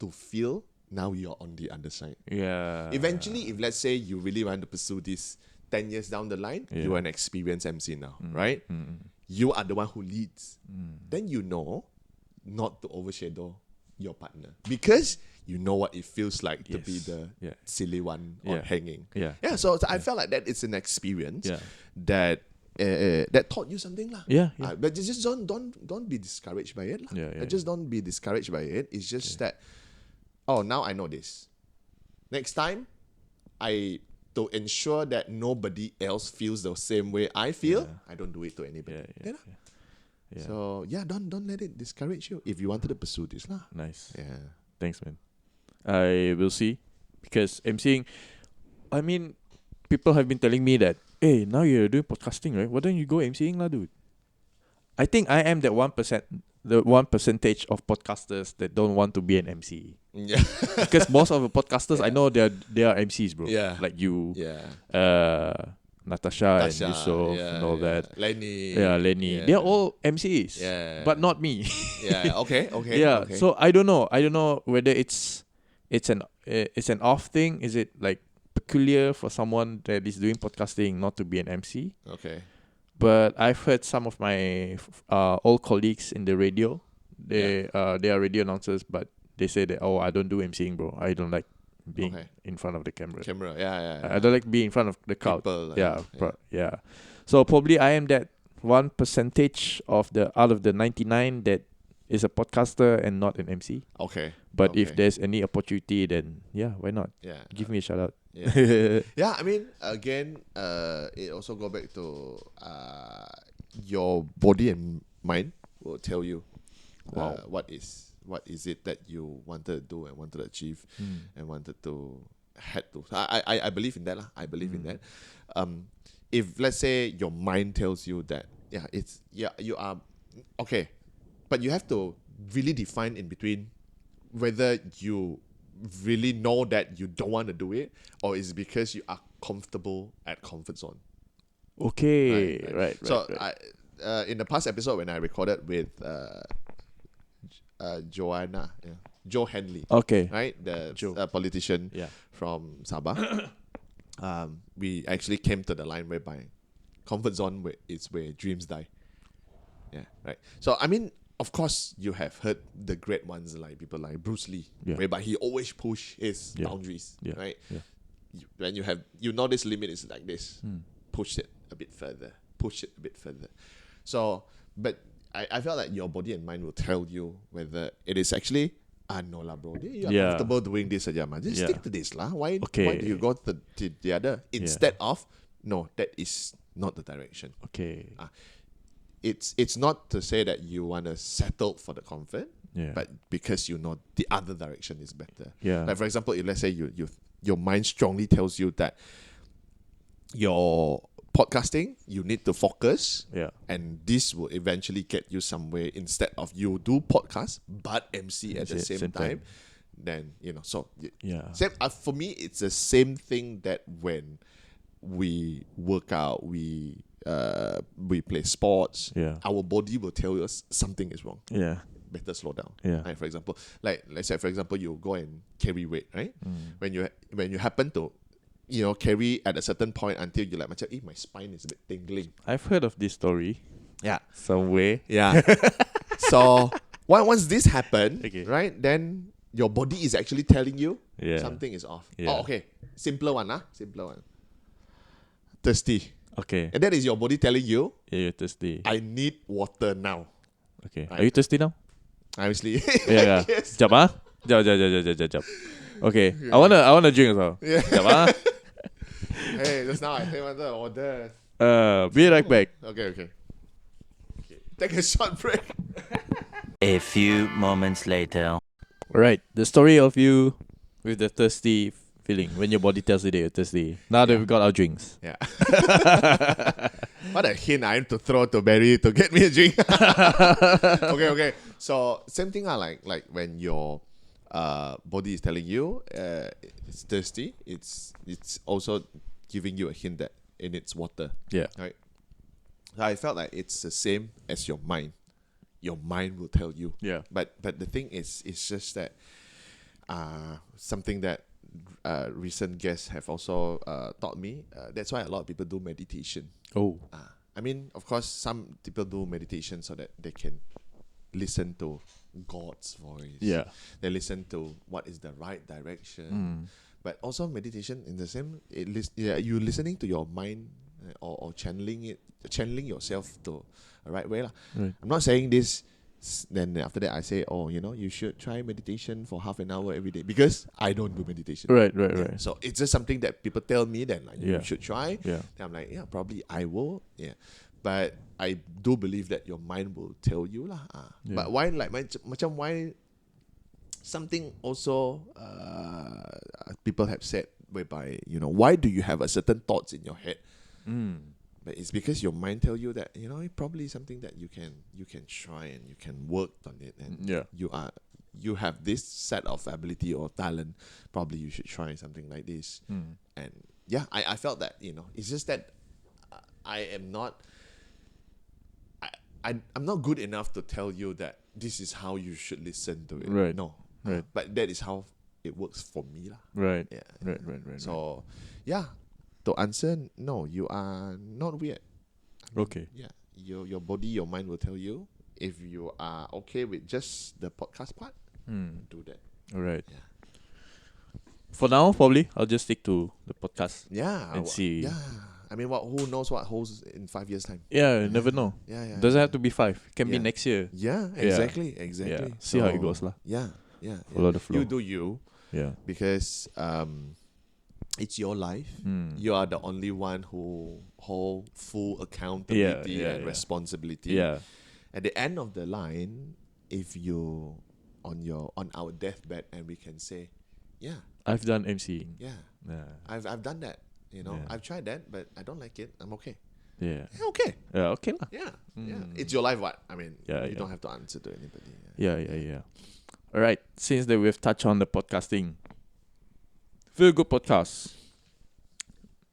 Speaker 2: to feel. Now you're on the other side.
Speaker 1: Yeah.
Speaker 2: Eventually, if let's say you really want to pursue this 10 years down the line, you're an experienced MC now, right? You are the one who leads. Then you know not to overshadow your partner, because you know what it feels like to be the silly one or hanging. So I felt like that it's an experience that taught you something lah. But just don't be discouraged by it lah. Just don't be discouraged by it. It's just that, now I know this. Next time, to ensure that nobody else feels the same way I feel, I don't do it to anybody. So don't let it discourage you if you wanted to pursue this lah.
Speaker 1: Nice.
Speaker 2: Yeah.
Speaker 1: Thanks, man. I will see, because emceeing, I mean, people have been telling me that, hey, now you're doing podcasting, right? Why don't you go emceeing lah, dude? I think I am that 1%. the 1% of podcasters that don't want to be an MC.
Speaker 2: Yeah.
Speaker 1: Because most of the podcasters I know they are MCs, bro.
Speaker 2: Yeah.
Speaker 1: Like you,
Speaker 2: Yeah.
Speaker 1: Natasha and
Speaker 2: Tasha,
Speaker 1: Yusuf and all that.
Speaker 2: Lenny.
Speaker 1: Yeah, Lenny.
Speaker 2: Yeah.
Speaker 1: They're all MCs.
Speaker 2: Yeah.
Speaker 1: But not me.
Speaker 2: Yeah. Okay.
Speaker 1: Yeah.
Speaker 2: Okay.
Speaker 1: So I don't know whether it's an off thing. Is it like peculiar for someone that is doing podcasting not to be an MC?
Speaker 2: Okay.
Speaker 1: But I've heard some of my old colleagues in the radio. They are radio announcers, but they say that I don't do MCing, bro. I don't like being in front of the camera.
Speaker 2: Yeah.
Speaker 1: I don't like being in front of the crowd.
Speaker 2: People,
Speaker 1: Yeah. So probably I am that 1% of the out of the 99 that is a podcaster and not an MC.
Speaker 2: Okay.
Speaker 1: But if there's any opportunity, then why not?
Speaker 2: Yeah.
Speaker 1: Give me a shout out.
Speaker 2: Yeah. Yeah, I mean, again, it also go back to your body and mind will tell you what is it that you wanted to do and wanted to achieve and wanted to had to. I believe in that lah. I believe in that. If let's say your mind tells you that you are okay, but you have to really define in between whether you really know that you don't want to do it, or is it because you are comfortable at comfort zone.
Speaker 1: Okay, right.
Speaker 2: So I in the past episode when I recorded with Joe Henley, right, the politician from Sabah, we actually came to the line whereby comfort zone is where dreams die. Yeah, right. So I mean, of course, you have heard the great ones like people like Bruce Lee, whereby he always push his boundaries, right? Yeah. When you know this limit is like this, push it a bit further. So, but I felt like your body and mind will tell you whether it is actually no lah, bro. You are comfortable doing this aja, man. Just stick to this lah. Why do you go to the other instead of no? That is not the direction.
Speaker 1: Okay.
Speaker 2: It's not to say that you want to settle for the comfort, but because you know the other direction is better.
Speaker 1: Yeah.
Speaker 2: Like for example, if let's say your mind strongly tells you that your podcasting you need to focus, and this will eventually get you somewhere instead of you do podcast but MC at the same time. Then so same for me it's the same thing that when we work out, we play sports, our body will tell us something is wrong. Better slow down. Like for example, let's say you go and carry weight, right? When you happen to carry at a certain point until you like my spine is a bit tingling.
Speaker 1: I've heard of this story.
Speaker 2: Yeah.
Speaker 1: Somewhere.
Speaker 2: Yeah. So once this happen, right, then your body is actually telling you something is off. Oh, okay. Simpler one. Thirsty.
Speaker 1: Okay.
Speaker 2: And that is your body telling you,
Speaker 1: you're thirsty.
Speaker 2: I need water now.
Speaker 1: Okay. Right. Are you thirsty now?
Speaker 2: Obviously.
Speaker 1: Yeah.
Speaker 2: Yes.
Speaker 1: Jap. Okay. I wanna drink as well.
Speaker 2: Yeah.
Speaker 1: Jap.
Speaker 2: Hey, just now I say wanted to order.
Speaker 1: Be right back.
Speaker 2: Okay. Take a short break.
Speaker 3: A few moments later.
Speaker 1: Right. The story of you with the thirsty feeling when your body tells you that you're thirsty. Now that we've got our drinks.
Speaker 2: Yeah. What a hint I am to throw to Barry to get me a drink. Okay. So same thing like when your body is telling you it's thirsty, it's also giving you a hint that it needs water.
Speaker 1: Yeah.
Speaker 2: Right. So I felt like it's the same as your mind. Your mind will tell you.
Speaker 1: Yeah.
Speaker 2: But the thing is, it's just that something that recent guests have also taught me. That's why a lot of people do meditation.
Speaker 1: Oh.
Speaker 2: I mean, of course, some people do meditation so that they can listen to God's voice.
Speaker 1: Yeah.
Speaker 2: They listen to what is the right direction. But also meditation in the same, you're listening to your mind or channeling yourself to a right way.
Speaker 1: Right.
Speaker 2: I'm not saying this, then after that I say, you should try meditation for half an hour every day, because I don't do meditation.
Speaker 1: Right.
Speaker 2: So it's just something that people tell me that you should try.
Speaker 1: Yeah.
Speaker 2: Then I'm like, probably I will. Yeah. But I do believe that your mind will tell you lah. But why why something also people have said whereby why do you have a certain thoughts in your head? But it's because your mind tell you that, it probably is something that you can try and you can work on it, and you have this set of ability or talent. Probably you should try something like this. And I felt that, it's just that I am not. I'm not good enough to tell you that this is how you should listen to it.
Speaker 1: Right.
Speaker 2: No.
Speaker 1: Right.
Speaker 2: But that is how it works for me lah.
Speaker 1: Right.
Speaker 2: Yeah.
Speaker 1: Right.
Speaker 2: So, to answer, no, you are not weird.
Speaker 1: Okay.
Speaker 2: Yeah. Your body, your mind will tell you. If you are okay with just the podcast part, do that.
Speaker 1: All right.
Speaker 2: Yeah.
Speaker 1: For now, probably I'll just stick to the podcast.
Speaker 2: Yeah.
Speaker 1: And see.
Speaker 2: Yeah. I mean, who knows what holds in 5 years' time?
Speaker 1: Yeah, never know.
Speaker 2: Yeah.
Speaker 1: Doesn't have to be 5. It can be
Speaker 2: Yeah.
Speaker 1: next year.
Speaker 2: Yeah, exactly.
Speaker 1: Yeah. See how it goes lah.
Speaker 2: Yeah.
Speaker 1: Follow the flow.
Speaker 2: You do you,
Speaker 1: Yeah.
Speaker 2: because it's your life. You are the only one who hold full accountability and responsibility.
Speaker 1: Yeah.
Speaker 2: At the end of the line, if you on our deathbed, and we can say,
Speaker 1: I've done emceeing.
Speaker 2: yeah,
Speaker 1: Yeah.
Speaker 2: I've done that.
Speaker 1: Yeah.
Speaker 2: I've tried that, but I don't like it. I'm okay.
Speaker 1: Yeah.
Speaker 2: Okay.
Speaker 1: Yeah, okay lah.
Speaker 2: Yeah. It's your life. What I mean,
Speaker 1: Yeah,
Speaker 2: you
Speaker 1: yeah.
Speaker 2: don't have to answer to anybody.
Speaker 1: Yeah. All right. Since that we've touched on the podcasting, Feel Good Podcast.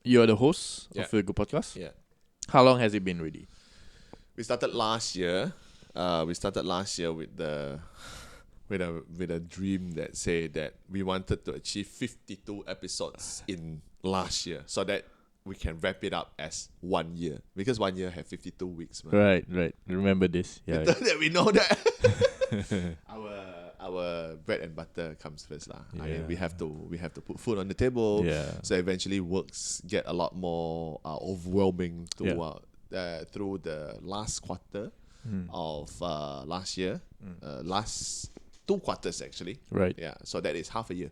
Speaker 1: You're the host
Speaker 2: Yeah.
Speaker 1: of Feel Good Podcast.
Speaker 2: Yeah.
Speaker 1: How long has it been ready?
Speaker 2: We started last year. With a dream that say that we wanted to achieve 52 episodes in last year, so that we can wrap it up as 1 year, because 1 year have 52 weeks. Man.
Speaker 1: Right. Remember this. Yeah.
Speaker 2: That we know that our bread and butter comes first lah. I mean, we have to put food on the table.
Speaker 1: Yeah.
Speaker 2: So eventually works get a lot more overwhelming through the last quarter of last year. Last 2 quarters actually.
Speaker 1: Right.
Speaker 2: Yeah. So that is half a year.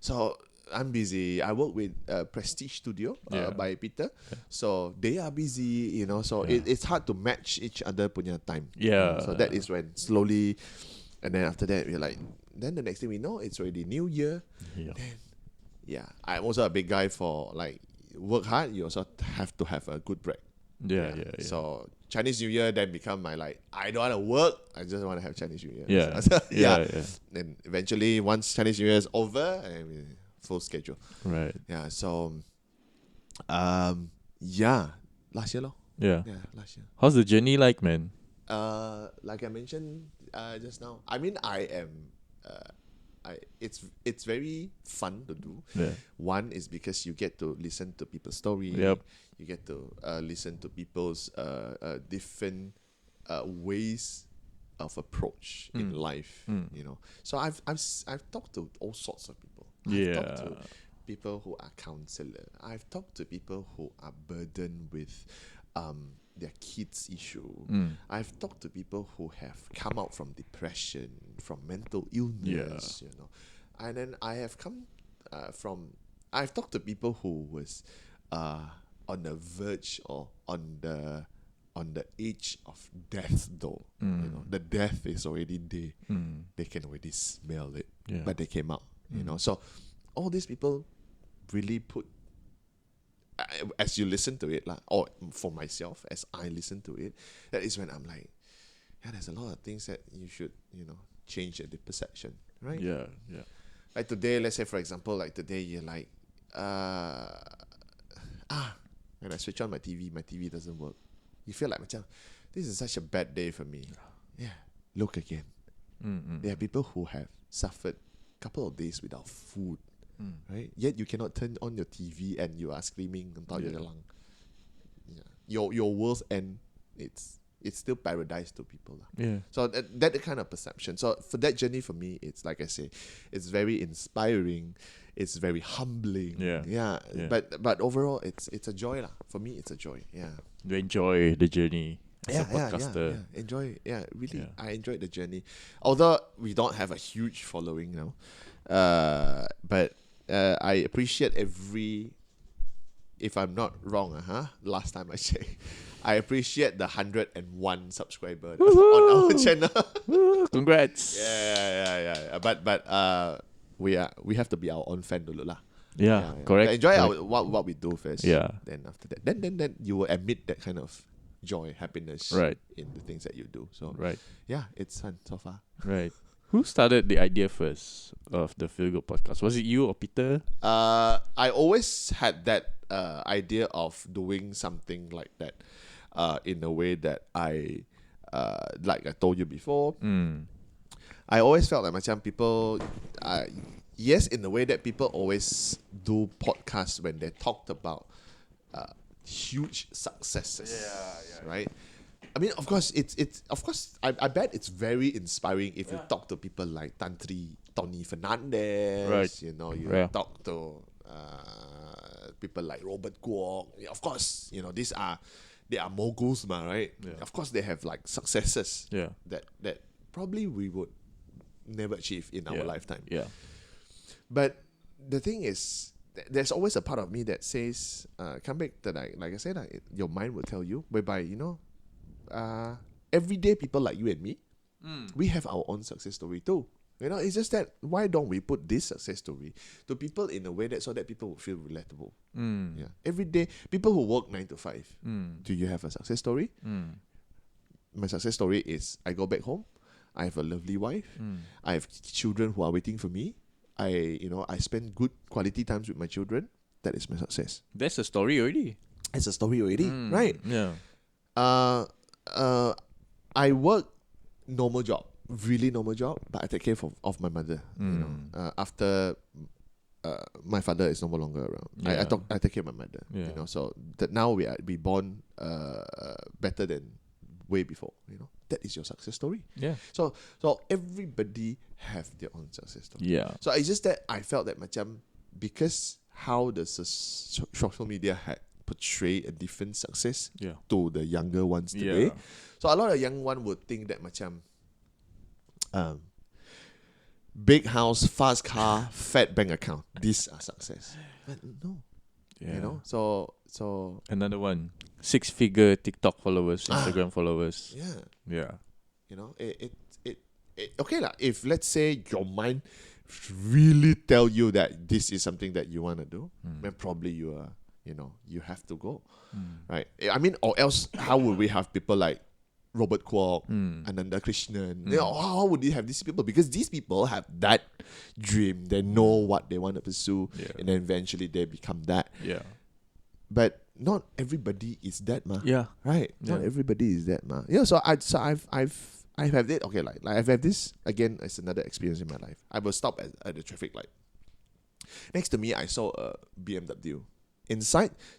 Speaker 2: So I'm busy. I work with Prestige Studio by Peter. So they are busy, so it's hard to match each other punya time.
Speaker 1: Yeah.
Speaker 2: So that is when slowly, and then after that we're like, then the next thing we know, it's already New Year.
Speaker 1: Yeah.
Speaker 2: I'm also a big guy for like work hard. You also have to have a good break.
Speaker 1: Yeah.
Speaker 2: So Chinese New Year then become my I don't want to work. I just want to have Chinese New Year.
Speaker 1: Yeah.
Speaker 2: Yeah. Then eventually once Chinese New Year is over, full schedule.
Speaker 1: Right.
Speaker 2: Yeah. So, last year lor.
Speaker 1: Yeah.
Speaker 2: Yeah, last year.
Speaker 1: How's the journey like, man?
Speaker 2: Like I mentioned just now, I mean, it's very fun to do.
Speaker 1: Yeah.
Speaker 2: One is because you get to listen to people's story.
Speaker 1: Yep.
Speaker 2: You get to listen to people's different ways of approach in life. So I've talked to all sorts of people. I've talked to people who are counselor. I've talked to people who are burdened with their kids' issue. I've talked to people who have come out from depression, from mental illness, And then I have come I've talked to people who was on the verge or on the edge of death though. The death is already there. They can already smell it. But they came out. So all these people really put, as you listen to it, or for myself, as I listen to it, that is when I'm like, there's a lot of things that you should, change the perception, right?
Speaker 1: Yeah.
Speaker 2: Like today, let's say for example, like today you're like, when I switch on my TV doesn't work. You feel like, this is such a bad day for me. Yeah, look again. There are people who have suffered a couple of days without food, right? Yet you cannot turn on your TV and you are screaming until your lung. Your world's end. It's still paradise to people.
Speaker 1: Yeah.
Speaker 2: So that kind of perception. So for that journey for me, it's like I say, it's very inspiring. It's very humbling. Yeah. But overall, it's a joy lah. For me, it's a joy. Yeah.
Speaker 1: You enjoy the journey as a podcaster.
Speaker 2: Yeah. Enjoy. Yeah, really. Yeah. I enjoyed the journey. Although we don't have a huge following now, but I appreciate every. If I'm not wrong, last time I checked, I appreciate the 101 subscriber on our channel.
Speaker 1: Congrats.
Speaker 2: Yeah. But we have to be our own fan dulu lah.
Speaker 1: Correct.
Speaker 2: Enjoy
Speaker 1: correct.
Speaker 2: what we do first.
Speaker 1: Yeah.
Speaker 2: Then after that, then you will admit that kind of joy, happiness,
Speaker 1: Right.
Speaker 2: in the things that you do. So
Speaker 1: Right.
Speaker 2: yeah, it's fun so far.
Speaker 1: Right. Who started the idea first of the Feel Good podcast? Was it you or Peter?
Speaker 2: I always had that idea of doing something like that, in a way that like I told you before, I always felt like macam people, yes, in the way that people always do podcasts when they talked about huge successes, right? I mean, of course, I bet it's very inspiring if you talk to people like Tony Fernandez,
Speaker 1: Right.
Speaker 2: you know, you
Speaker 1: Yeah.
Speaker 2: talk to people like Robert Guok. Of course, you know, they are moguls, right?
Speaker 1: Yeah.
Speaker 2: Of course, they have like successes
Speaker 1: Yeah.
Speaker 2: that probably we would never achieve in our lifetime.
Speaker 1: Yeah.
Speaker 2: But the thing is, there's always a part of me that says, come back to like I said, your mind will tell you, whereby, you know, everyday people like you and me, we have our own success story too. You know, it's just that why don't we put this success story to people in a way that so that people will feel relatable? Yeah, every day people who work 9 to 5. Do you have a success story? My success story is I go back home. I have a lovely wife. I have children who are waiting for me. I spend good quality times with my children. That is my success.
Speaker 1: That's a story already.
Speaker 2: It's a story already, right?
Speaker 1: Yeah.
Speaker 2: I work normal job, really normal job, but I take care of my mother. You know, after my father is no longer around, I take care of my mother.
Speaker 1: Yeah.
Speaker 2: You know, so that now we born better than way before. You know, that is your success story.
Speaker 1: Yeah.
Speaker 2: So everybody have their own success story.
Speaker 1: Yeah.
Speaker 2: So it's just that I felt that macam because how the social media had portrayed a different success to the younger ones today.
Speaker 1: Yeah.
Speaker 2: So a lot of young one would think that macam big house, fast car, fat bank account. These are success. But no.
Speaker 1: Yeah.
Speaker 2: You know? So
Speaker 1: Another one. 6-figure TikTok followers, Instagram followers.
Speaker 2: yeah.
Speaker 1: Yeah.
Speaker 2: You know, it okay lah. If let's say your mind really tell you that this is something that you want to do, then probably you are, you have to go, right? I mean, or else how would we have people like Robert Kwok, Ananda Krishnan? You know, how would you have these people? Because these people have that dream. They know what they want to pursue, and then eventually they become that.
Speaker 1: Yeah.
Speaker 2: But not everybody is that, ma.
Speaker 1: Yeah.
Speaker 2: Right.
Speaker 1: Yeah.
Speaker 2: Not everybody is that, ma. Yeah. So I've had it. Okay, like I've had this again. It's another experience in my life. I will stop at the traffic light. Next to me, I saw a BMW.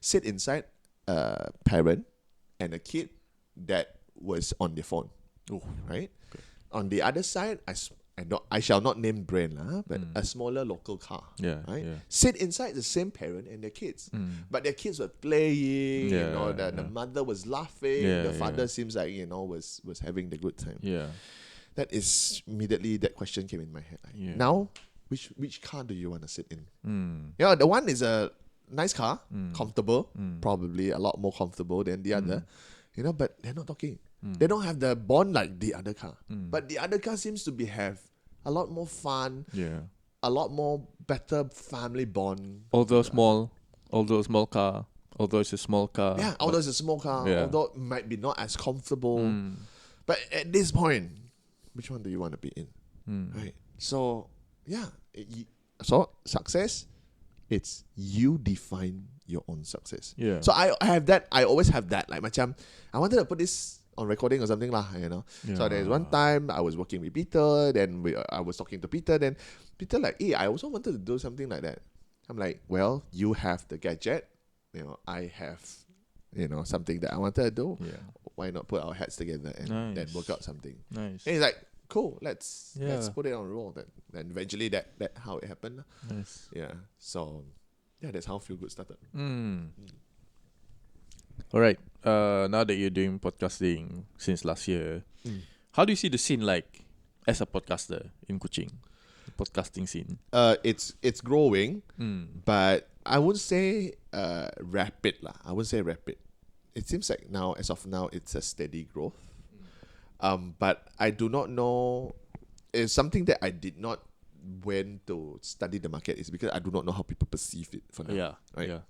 Speaker 2: Sit inside a parent and a kid that was on the phone.
Speaker 1: Oh.
Speaker 2: Right. Okay. On the other side, I shall not name brand but a smaller local car.
Speaker 1: Yeah.
Speaker 2: Right.
Speaker 1: Yeah.
Speaker 2: Sit inside the same parent and their kids, but their kids were playing. The mother was laughing. The father seems like was having the good time.
Speaker 1: Yeah.
Speaker 2: That is immediately that question came in my head. Now, which car do you want to sit in? The one is a nice car, comfortable, probably a lot more comfortable than the other. But they're not talking. They don't have the bond like the other car. But the other car seems to have a lot more fun.
Speaker 1: Yeah.
Speaker 2: A lot more better family bond.
Speaker 1: Although it's a small car. Although it's a small car.
Speaker 2: Yeah, although it's a small car.
Speaker 1: Yeah.
Speaker 2: Although it might be not as comfortable. But at this point, which one do you want to be in? Right. So, yeah. So, success, it's you define your own success.
Speaker 1: Yeah.
Speaker 2: So, I have that. I always have that. Like, macam, I wanted to put this on recording or something lah,
Speaker 1: Yeah.
Speaker 2: So there's one time I was working with Peter, then I was talking to Peter, then Peter like, I also wanted to do something like that. I'm like, well, you have the gadget, I have, something that I wanted to do.
Speaker 1: Yeah.
Speaker 2: Why not put our heads together and then work out something?
Speaker 1: Nice.
Speaker 2: And he's like, cool, let's
Speaker 1: Yeah.
Speaker 2: put it on roll. Then eventually that how it happened.
Speaker 1: Nice.
Speaker 2: Yeah. So that's how Feel Good started.
Speaker 1: All right. Now that you're doing podcasting since last year, how do you see the scene like as a podcaster in Kuching? The podcasting scene.
Speaker 2: It's growing, but I wouldn't say rapid lah. I wouldn't say rapid. It seems like as of now, it's a steady growth. But I do not know. It's something that I did not went to study the market is because I do not know how people perceive it for now.
Speaker 1: Yeah.
Speaker 2: Right.
Speaker 1: Yeah.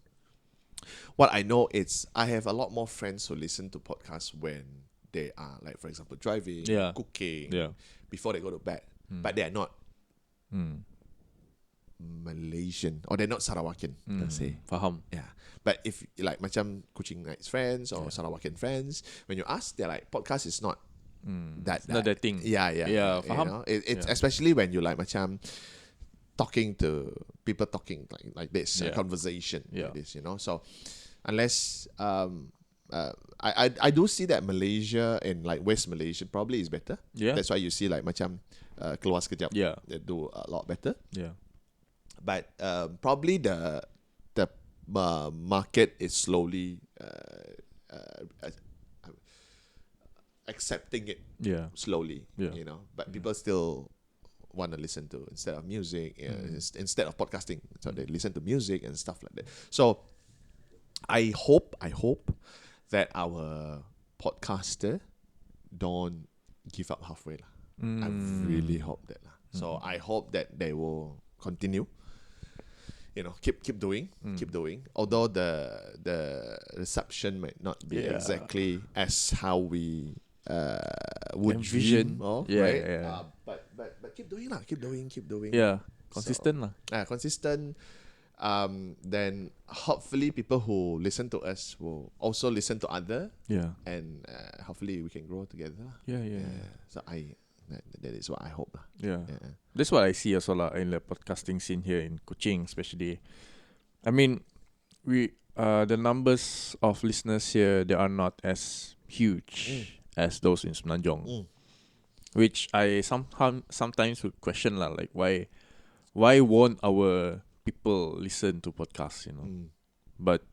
Speaker 2: What I know is I have a lot more friends who listen to podcasts when they are, like, for example, driving,
Speaker 1: Yeah.
Speaker 2: cooking,
Speaker 1: Yeah.
Speaker 2: before they go to bed. But they are not Malaysian, or they're not Sarawakian, let's say.
Speaker 1: Faham.
Speaker 2: Yeah. But if like macam Kuching Nights friends or Sarawakian friends, when you ask, they're like, podcast is not
Speaker 1: It's not that thing.
Speaker 2: Yeah.
Speaker 1: Yeah,
Speaker 2: You
Speaker 1: faham.
Speaker 2: know, it's
Speaker 1: Yeah.
Speaker 2: especially when you like macam talking to people, talking like this,
Speaker 1: Yeah.
Speaker 2: conversation
Speaker 1: Yeah.
Speaker 2: like this, you know. So unless I do see that Malaysia and like West Malaysia probably is better.
Speaker 1: Yeah.
Speaker 2: That's why you see like macam Keluar Sekejap.
Speaker 1: Yeah.
Speaker 2: They do a lot better.
Speaker 1: Yeah.
Speaker 2: But probably the market is slowly accepting it
Speaker 1: Yeah.
Speaker 2: slowly,
Speaker 1: Yeah.
Speaker 2: you know. But people still want to listen to, instead of music, instead of podcasting, so they listen to music and stuff like that. So I hope that our podcaster don't give up halfway lah. I really hope that lah. So I hope that they will continue. You know, keep doing. Although the reception might not be
Speaker 1: Yeah.
Speaker 2: exactly as how we would
Speaker 1: Envision.
Speaker 2: dream of,
Speaker 1: Yeah,
Speaker 2: right?
Speaker 1: yeah.
Speaker 2: But keep doing lah. Keep doing.
Speaker 1: Yeah. Consistent lah.
Speaker 2: Consistent. Then hopefully people who listen to us will also listen to other,
Speaker 1: Yeah.
Speaker 2: and hopefully we can grow together.
Speaker 1: Yeah.
Speaker 2: So that is what I hope lah.
Speaker 1: Yeah.
Speaker 2: Yeah.
Speaker 1: That's what I see also lah in the podcasting scene here in Kuching, especially. I mean, the numbers of listeners here, they are not as huge as those in Semenanjung, which I sometimes would question lah, like why won't our people listen to podcasts, you know? But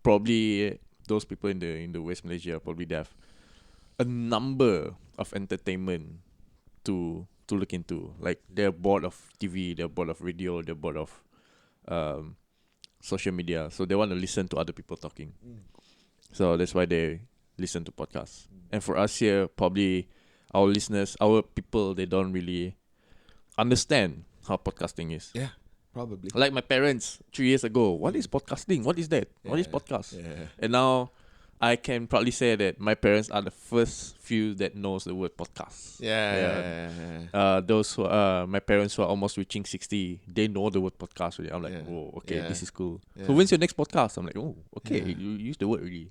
Speaker 1: probably those people in the West Malaysia, probably they have a number of entertainment to look into. Like they're bored of TV, they're bored of radio, they're bored of social media, so they want to listen to other people talking. So that's why they listen to podcasts. And for us here, probably our listeners, our people, they don't really understand how podcasting is.
Speaker 2: Yeah, probably.
Speaker 1: Like my parents 3 years ago, what is podcasting? What is that? What is podcast?
Speaker 2: Yeah.
Speaker 1: And now I can proudly say that my parents are the first few that knows the word podcast.
Speaker 2: Yeah.
Speaker 1: Those who my parents who are almost reaching 60, they know the word podcast already. I'm like,
Speaker 2: Yeah.
Speaker 1: oh, okay,
Speaker 2: Yeah.
Speaker 1: this is cool.
Speaker 2: Yeah.
Speaker 1: So when's your next podcast? I'm like, oh, okay,
Speaker 2: Yeah.
Speaker 1: you use the word already.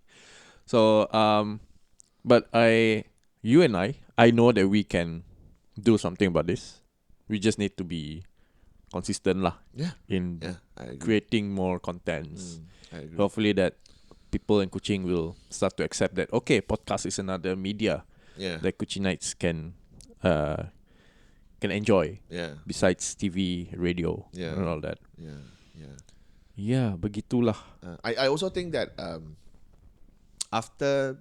Speaker 1: So but you and I know that we can do something about this. We just need to be consistent lah
Speaker 2: Yeah.
Speaker 1: in
Speaker 2: I agree.
Speaker 1: creating more contents.
Speaker 2: I agree.
Speaker 1: Hopefully that people in Kuching will start to accept that, okay, podcast is another media
Speaker 2: Yeah.
Speaker 1: that Kuchingites can enjoy
Speaker 2: Yeah.
Speaker 1: besides TV, radio,
Speaker 2: Yeah.
Speaker 1: and all that.
Speaker 2: Yeah.
Speaker 1: Yeah, begitulah.
Speaker 2: I also think that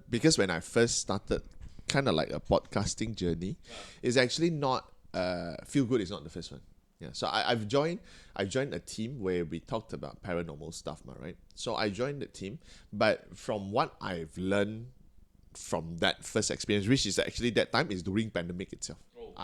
Speaker 2: because when I first started kind of like a podcasting journey, it's actually not Feel Good is not the first one. Yeah. So I've joined a team where we talked about paranormal stuff, right? So I joined the team, but from what I've learned from that first experience, which is actually that time is during pandemic itself.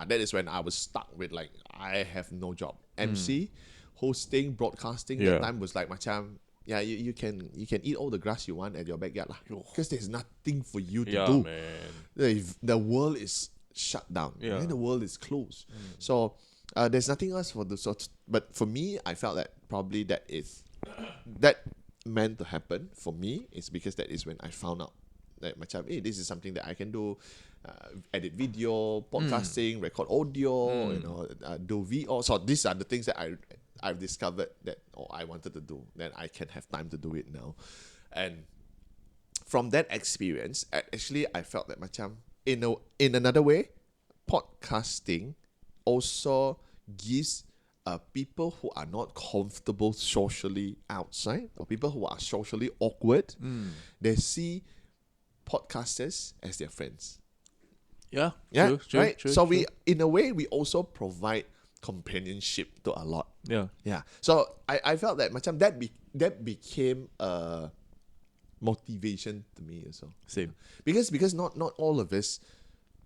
Speaker 2: That is when I was stuck with like I have no job. MC, hosting, broadcasting,
Speaker 1: Yeah.
Speaker 2: that time was like macam, yeah, you can eat all the grass you want at your backyard lah. Because there's nothing for you to do.
Speaker 1: Man.
Speaker 2: The world is shut down.
Speaker 1: Yeah.
Speaker 2: Right? The world is closed. So there's nothing else for the sort. But for me, I felt that probably that meant to happen for me is because that is when I found out that macam, hey, this is something that I can do. Edit video, podcasting, record audio, do VO. So these are the things that I've discovered that I wanted to do. Then I can have time to do it now. And from that experience, actually I felt that macam in another way, podcasting also gives people who are not comfortable socially outside, or people who are socially awkward, they see podcasters as their friends.
Speaker 1: Yeah.
Speaker 2: Yeah,
Speaker 1: True,
Speaker 2: right.
Speaker 1: True,
Speaker 2: so
Speaker 1: true.
Speaker 2: we, in a way, we also provide companionship to a lot.
Speaker 1: Yeah.
Speaker 2: Yeah. So I felt that macam that became a motivation to me also.
Speaker 1: Same.
Speaker 2: Because not all of us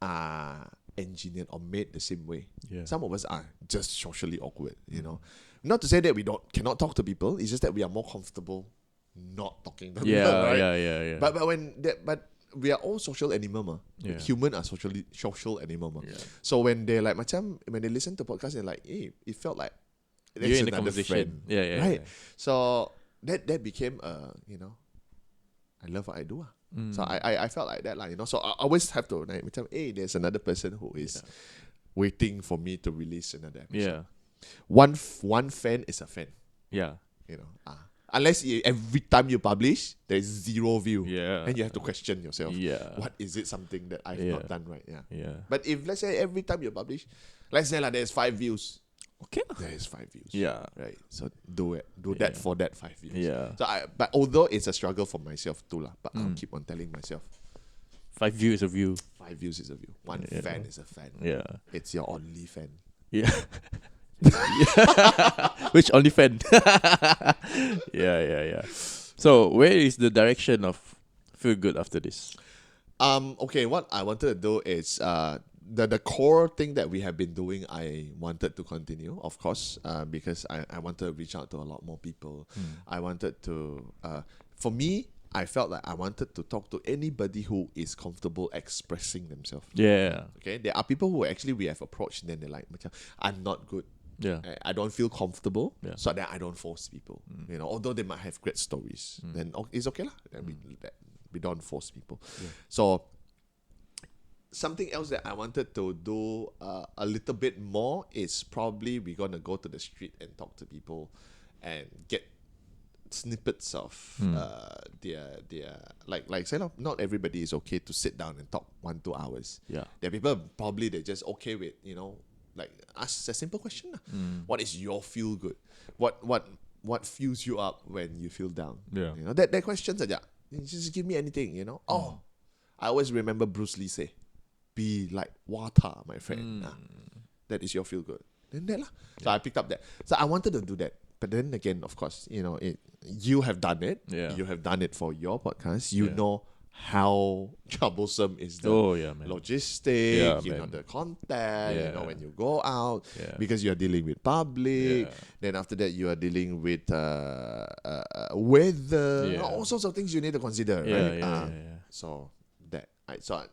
Speaker 2: are engineered or made the same way.
Speaker 1: Yeah.
Speaker 2: Some of us are just socially awkward, you know. Not to say that we cannot talk to people. It's just that we are more comfortable not talking to people, right?
Speaker 1: Yeah.
Speaker 2: But we are all social animal, ma.
Speaker 1: Yeah.
Speaker 2: Human are social animal, ma.
Speaker 1: Yeah.
Speaker 2: So when they like when they listen to podcasts, they're like, hey, it felt like
Speaker 1: You're
Speaker 2: there's
Speaker 1: in the
Speaker 2: another
Speaker 1: conversation.
Speaker 2: friend.
Speaker 1: Yeah.
Speaker 2: Right. So that became you know, I love what I do. So I felt like that, like, you know. So I always have to like, hey, there's another person who is waiting for me to release another episode. One fan is a fan.
Speaker 1: Yeah.
Speaker 2: You know. Unless every time you publish, there's 0 view.
Speaker 1: Yeah.
Speaker 2: And you have to question yourself.
Speaker 1: Yeah.
Speaker 2: What is it something that I've not done right? Yeah.
Speaker 1: Yeah.
Speaker 2: But if let's say every time you publish, let's say like there's 5 views.
Speaker 1: Okay.
Speaker 2: There is 5 views.
Speaker 1: Yeah.
Speaker 2: Right. So do it. Do that for that 5 views.
Speaker 1: Yeah.
Speaker 2: So but although it's a struggle for myself too, but I'll keep on telling myself
Speaker 1: 5 views a view.
Speaker 2: 5 views is a view. One fan is a fan.
Speaker 1: Yeah.
Speaker 2: It's your only fan.
Speaker 1: Yeah. Which only fan? Yeah. So where is the direction of Feel Good after this?
Speaker 2: Okay, what I wanted to do is the core thing that we have been doing, I wanted to continue, of course, because I wanted to reach out to a lot more people. I wanted to for me, I felt like I wanted to talk to anybody who is comfortable expressing themselves.
Speaker 1: Yeah.
Speaker 2: Okay, there are people who actually we have approached and then they're like, I'm not good.
Speaker 1: Yeah.
Speaker 2: I don't feel comfortable,
Speaker 1: Yeah.
Speaker 2: so that I don't force people. You know, although they might have great stories, then it's okay lah. Then we don't force people.
Speaker 1: Yeah.
Speaker 2: So something else that I wanted to do a little bit more is probably we're gonna go to the street and talk to people and get snippets of their like say not everybody is okay to sit down and talk 1-2 hours.
Speaker 1: Yeah.
Speaker 2: There are people probably they're just okay with, you know, like ask a simple question. What is your feel good? What fuels you up when you feel down?
Speaker 1: Yeah.
Speaker 2: You know, that questions are just give me anything, you know. I always remember Bruce Lee say, be like water, my friend. That is your feel good. Then that lah. So I picked up that. So I wanted to do that. But then again, of course, you know, you have done it.
Speaker 1: Yeah.
Speaker 2: You have done it for your podcast. You know how troublesome is the logistic,
Speaker 1: Yeah,
Speaker 2: you know,
Speaker 1: man.
Speaker 2: the content, you know,
Speaker 1: Yeah.
Speaker 2: when you go out,
Speaker 1: Yeah.
Speaker 2: because you're dealing with public.
Speaker 1: Yeah.
Speaker 2: Then after that, you are dealing with weather,
Speaker 1: Yeah.
Speaker 2: all sorts of things you need to consider,
Speaker 1: Yeah,
Speaker 2: right?
Speaker 1: yeah.
Speaker 2: So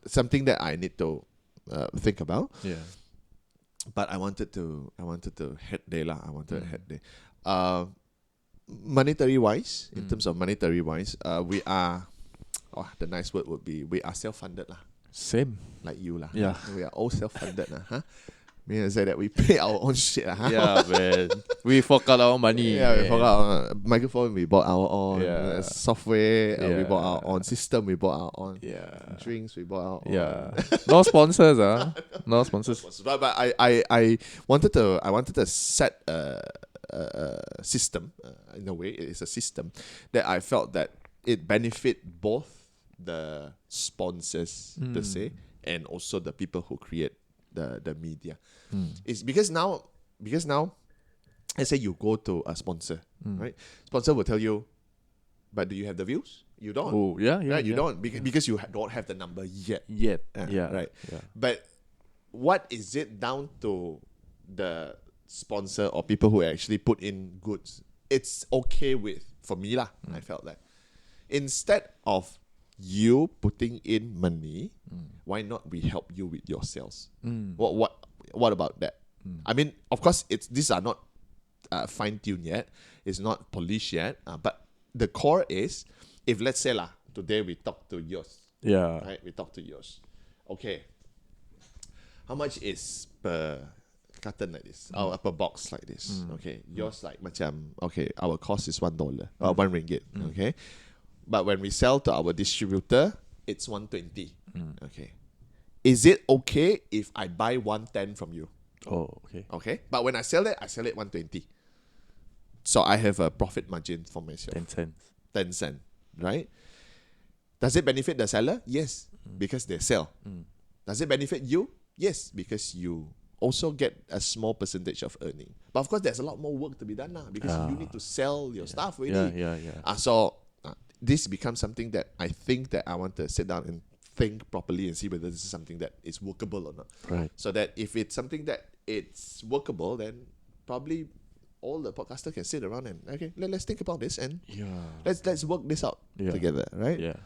Speaker 2: something that I need to think about.
Speaker 1: Yeah.
Speaker 2: But I wanted to head there lah. I wanted to head there. Monetary wise, in terms of monetary wise, we are. Oh, the nice word would be we are self-funded lah.
Speaker 1: Same.
Speaker 2: Like you lah.
Speaker 1: Yeah.
Speaker 2: We are all self-funded lah. Huh? Meaning to say that we pay our own shit lah. Huh?
Speaker 1: Yeah, man. We fork out our money.
Speaker 2: Yeah, we forgot our microphone. We bought our own software. We
Speaker 1: Yeah.
Speaker 2: bought our own system. We bought our own drinks. We bought our own.
Speaker 1: Yeah. No sponsors, No sponsors.
Speaker 2: But I wanted to set a system in a way. It is a system that I felt that it benefit both the sponsors per se and also the people who create the media. It's because now let's say you go to a sponsor, right? Sponsor will tell you, but do you have the views? You don't.
Speaker 1: Oh, yeah.
Speaker 2: Right? You don't because you don't have the number yet. Right.
Speaker 1: Yeah.
Speaker 2: But what is it down to the sponsor or people who actually put in goods? It's okay with, for me lah, I felt that. Instead of you putting in money, why not we help you with your sales? What about that? I mean, of course, these are not fine-tuned yet. It's not polished yet. But the core is, if let's say lah, today we talk to yours.
Speaker 1: Yeah.
Speaker 2: Right? We talk to yours. Okay. How much is per carton like this? Or per box like this? Okay. Yours like macam, okay, our cost is $1. ringgit. Okay. But when we sell to our distributor, it's 120. Okay. Is it okay if I buy 110 from you?
Speaker 1: Oh, okay.
Speaker 2: Okay. But when I sell it 120. So I have a profit margin for myself.
Speaker 1: 10 cents.
Speaker 2: 10 cents. Right? Does it benefit the seller? Yes. Because they sell. Does it benefit you? Yes. Because you also get a small percentage of earning. But of course, there's a lot more work to be done now because you need to sell your stuff really.
Speaker 1: Yeah.
Speaker 2: So this becomes something that I think that I want to sit down and think properly and see whether this is something that is workable or not.
Speaker 1: Right.
Speaker 2: So that if it's something that it's workable, then probably all the podcaster can sit around and okay, let's think about this and let's work this out together, right?
Speaker 1: Yeah.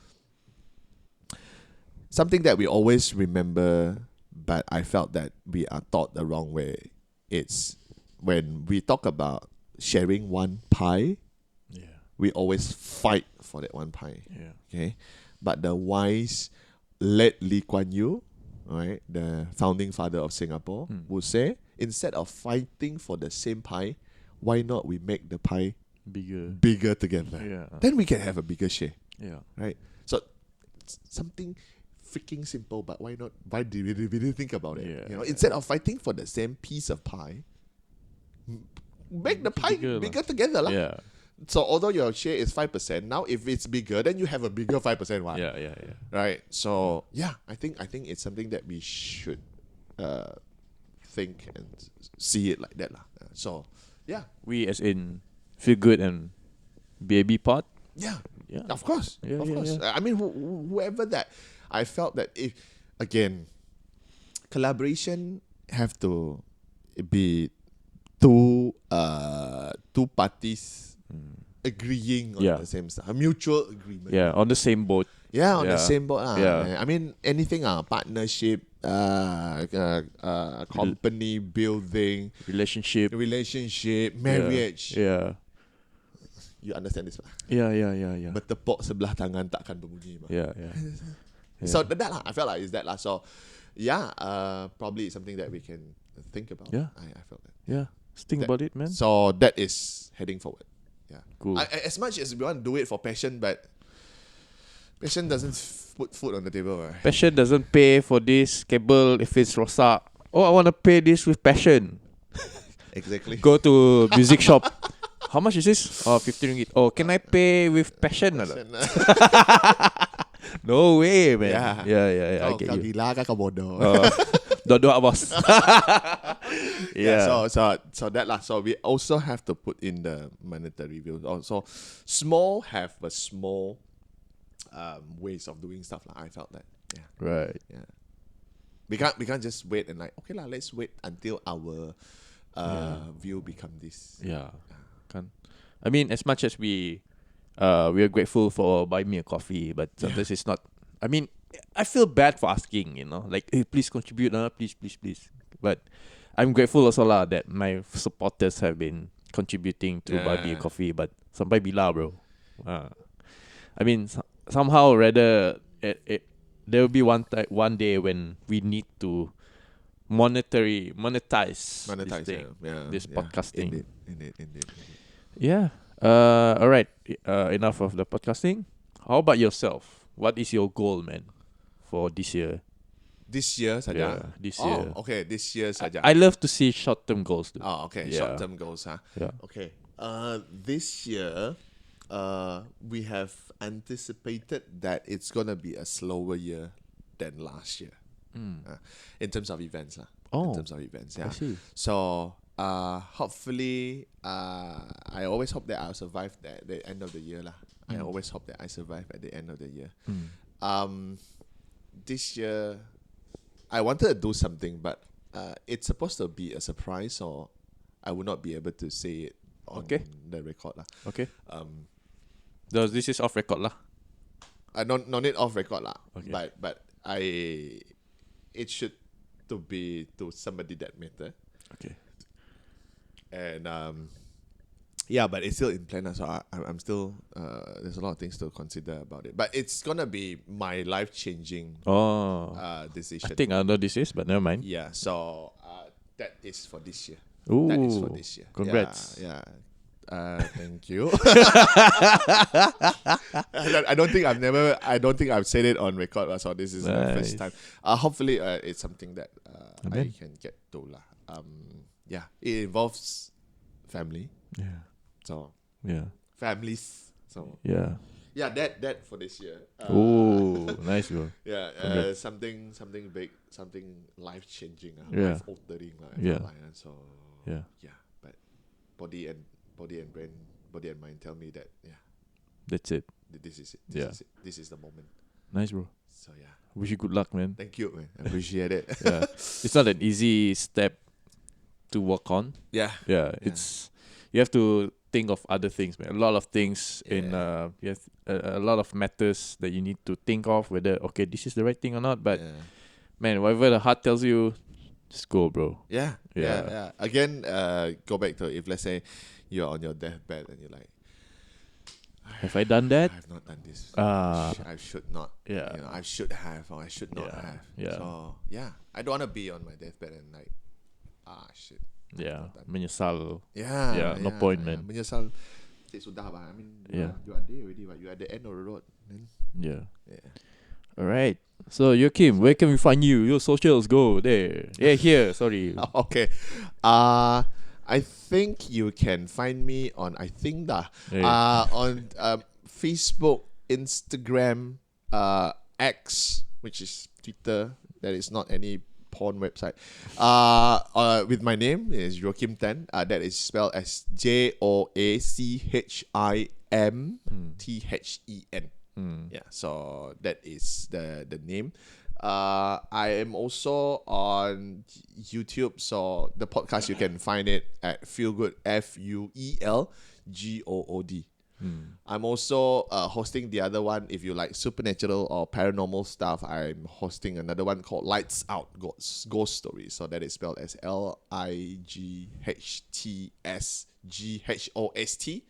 Speaker 2: Something that we always remember, but I felt that we are taught the wrong way. It's when we talk about sharing one pie, we always fight for that one pie.
Speaker 1: Yeah.
Speaker 2: Okay, but the wise late Lee Kuan Yew, right, the founding father of Singapore, would say instead of fighting for the same pie, why not we make the pie bigger together?
Speaker 1: Yeah.
Speaker 2: Then we can have a bigger share.
Speaker 1: Yeah.
Speaker 2: Right. So something freaking simple, but why not? Why did we didn't think about it?
Speaker 1: Yeah.
Speaker 2: Instead of fighting for the same piece of pie, make the pie bigger together, lah.
Speaker 1: Yeah.
Speaker 2: So although your share is 5%, now if it's bigger, then you have a bigger 5% one.
Speaker 1: Yeah.
Speaker 2: Right. So I think it's something that we should think and see it like that, lah. So
Speaker 1: We as in Feel Good and BAB Pod.
Speaker 2: Yeah.
Speaker 1: Yeah.
Speaker 2: Of course.
Speaker 1: Yeah,
Speaker 2: of
Speaker 1: yeah,
Speaker 2: course.
Speaker 1: yeah.
Speaker 2: I mean, whoever that, I felt that if, again, collaboration have to be two parties agreeing on the same stuff, a mutual agreement.
Speaker 1: Yeah, on the same boat.
Speaker 2: Yeah, on the same boat.
Speaker 1: Yeah.
Speaker 2: I mean, anything, partnership, company building,
Speaker 1: Relationship,
Speaker 2: marriage.
Speaker 1: Yeah.
Speaker 2: You understand this?
Speaker 1: Yeah.
Speaker 2: Bertepuk sebelah tangan takkan berbunyi.
Speaker 1: Yeah.
Speaker 2: So that lah, I felt like is that lah. So probably it's something that we can think about.
Speaker 1: Yeah.
Speaker 2: I felt that.
Speaker 1: Yeah. Think about it, man.
Speaker 2: So that is heading forward. Yeah.
Speaker 1: Cool.
Speaker 2: As much as we want to do it for passion, but passion doesn't put food on the table. Right?
Speaker 1: Passion doesn't pay for this cable if it's rosak. Oh, I want to pay this with passion.
Speaker 2: Exactly.
Speaker 1: Go to music shop. How much is this? Oh, 50 ringgit. Oh, can I pay with passion? No way, man. Yeah. I get
Speaker 2: Kau
Speaker 1: you.
Speaker 2: gila kau bodoh.
Speaker 1: Dodo bos. Yeah.
Speaker 2: So that lah. So we also have to put in the monetary view. Also, small have a small ways of doing stuff lah. I felt that. Yeah.
Speaker 1: Right.
Speaker 2: Yeah. We can't just wait and like okay lah. Let's wait until our view become this.
Speaker 1: Yeah. I mean, as much as we are grateful for Buy Me a Coffee, but sometimes it's not. I mean, I feel bad for asking, like, hey, please contribute, please. But I'm grateful also lah that my supporters have been contributing to Buy Me a Coffee. But sampai bila, bro? I mean, somehow rather there will be one day when we need to monetize this thing, this podcasting.
Speaker 2: Indeed.
Speaker 1: Yeah. All right. Enough of the podcasting. How about yourself? What is your goal, man, for this year?
Speaker 2: This year saja.
Speaker 1: Yeah, this year.
Speaker 2: Okay, this year saja.
Speaker 1: I love to see short-term goals too.
Speaker 2: Oh, okay.
Speaker 1: Yeah.
Speaker 2: Short-term goals, huh?
Speaker 1: Yeah.
Speaker 2: Okay. This year, we have anticipated that it's gonna be a slower year than last year. In terms of events, lah.
Speaker 1: Oh.
Speaker 2: In terms of events, yeah.
Speaker 1: I see.
Speaker 2: So, hopefully, I always hope that I'll survive the end of the year, lah. I always hope that I survive at the end of the year. This year, I wanted to do something, but it's supposed to be a surprise, or I will not be able to say it on the record, lah.
Speaker 1: Okay. This is off record lah.
Speaker 2: No need off record, lah.
Speaker 1: Okay.
Speaker 2: But it should to be to somebody that matter.
Speaker 1: Okay.
Speaker 2: And but it's still in plan, so I'm still there's a lot of things to consider about it. But it's gonna be my life changing decision.
Speaker 1: I think I know this is, but never mind.
Speaker 2: Yeah, so that is for this year.
Speaker 1: Ooh,
Speaker 2: that is for this year.
Speaker 1: Congrats.
Speaker 2: Yeah. Thank you. I don't think I've said it on record, so this is my first time. Hopefully, it's something that I can get to lah. It involves family.
Speaker 1: Yeah.
Speaker 2: So families. So
Speaker 1: yeah.
Speaker 2: That for this year.
Speaker 1: Oh, nice, bro.
Speaker 2: Yeah, something big, something life changing, life altering, So but body and brain, body and mind tell me that that's
Speaker 1: it.
Speaker 2: This is it.
Speaker 1: Yeah.
Speaker 2: This is the moment.
Speaker 1: Nice, bro.
Speaker 2: So yeah.
Speaker 1: Wish you good luck, man.
Speaker 2: Thank you, man. I appreciate it.
Speaker 1: Yeah, it's not an easy step to work on.
Speaker 2: Yeah.
Speaker 1: It's you have to think of other things, man. A lot of things in you have a lot of matters that you need to think of whether this is the right thing or not. But man, whatever the heart tells you, just go, bro.
Speaker 2: Yeah. Again, go back to if let's say you're on your deathbed and you're like,
Speaker 1: have I done that?
Speaker 2: I've not done this. I should not.
Speaker 1: Yeah.
Speaker 2: You know, I should have or I should not have.
Speaker 1: Yeah.
Speaker 2: So I don't want to be on my deathbed and like, shit.
Speaker 1: Yeah. Menyesal. No
Speaker 2: Yeah.
Speaker 1: point, man.
Speaker 2: Menyesal. Sudah, I mean, you are there already, but you're at the end of the road. Then,
Speaker 1: Yeah.
Speaker 2: yeah.
Speaker 1: All right. So Joachim, where can we find you? Your socials, go there. Yeah, here. Sorry.
Speaker 2: Okay. I think you can find me on on Facebook, Instagram, X, which is Twitter. That is not any porn website. With my name is Joachim Tan. That is spelled as JOACHIMTHEN. Yeah, so that is the name. I am also on YouTube, so the podcast you can find it at Feelgood, FUELGOOD. I'm also hosting the other one. If you like supernatural or paranormal stuff, I'm hosting another one called Lights Out Ghost Stories. So that is spelled as LIGHTSGHOST.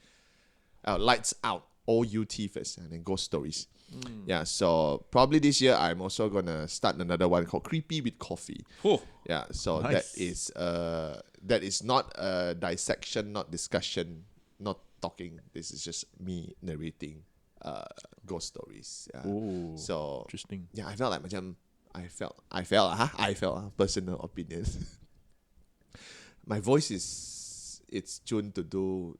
Speaker 2: Lights Out, OUT first, and then Ghost Stories. Yeah, so probably this year I'm also gonna start another one called Creepy with Coffee.
Speaker 1: Oh,
Speaker 2: yeah, so
Speaker 1: nice.
Speaker 2: that is not a dissection, not discussion, not talking. This is just me narrating ghost stories. Yeah.
Speaker 1: Ooh,
Speaker 2: so
Speaker 1: interesting.
Speaker 2: Yeah, I felt like personal opinion. My voice it's tuned to do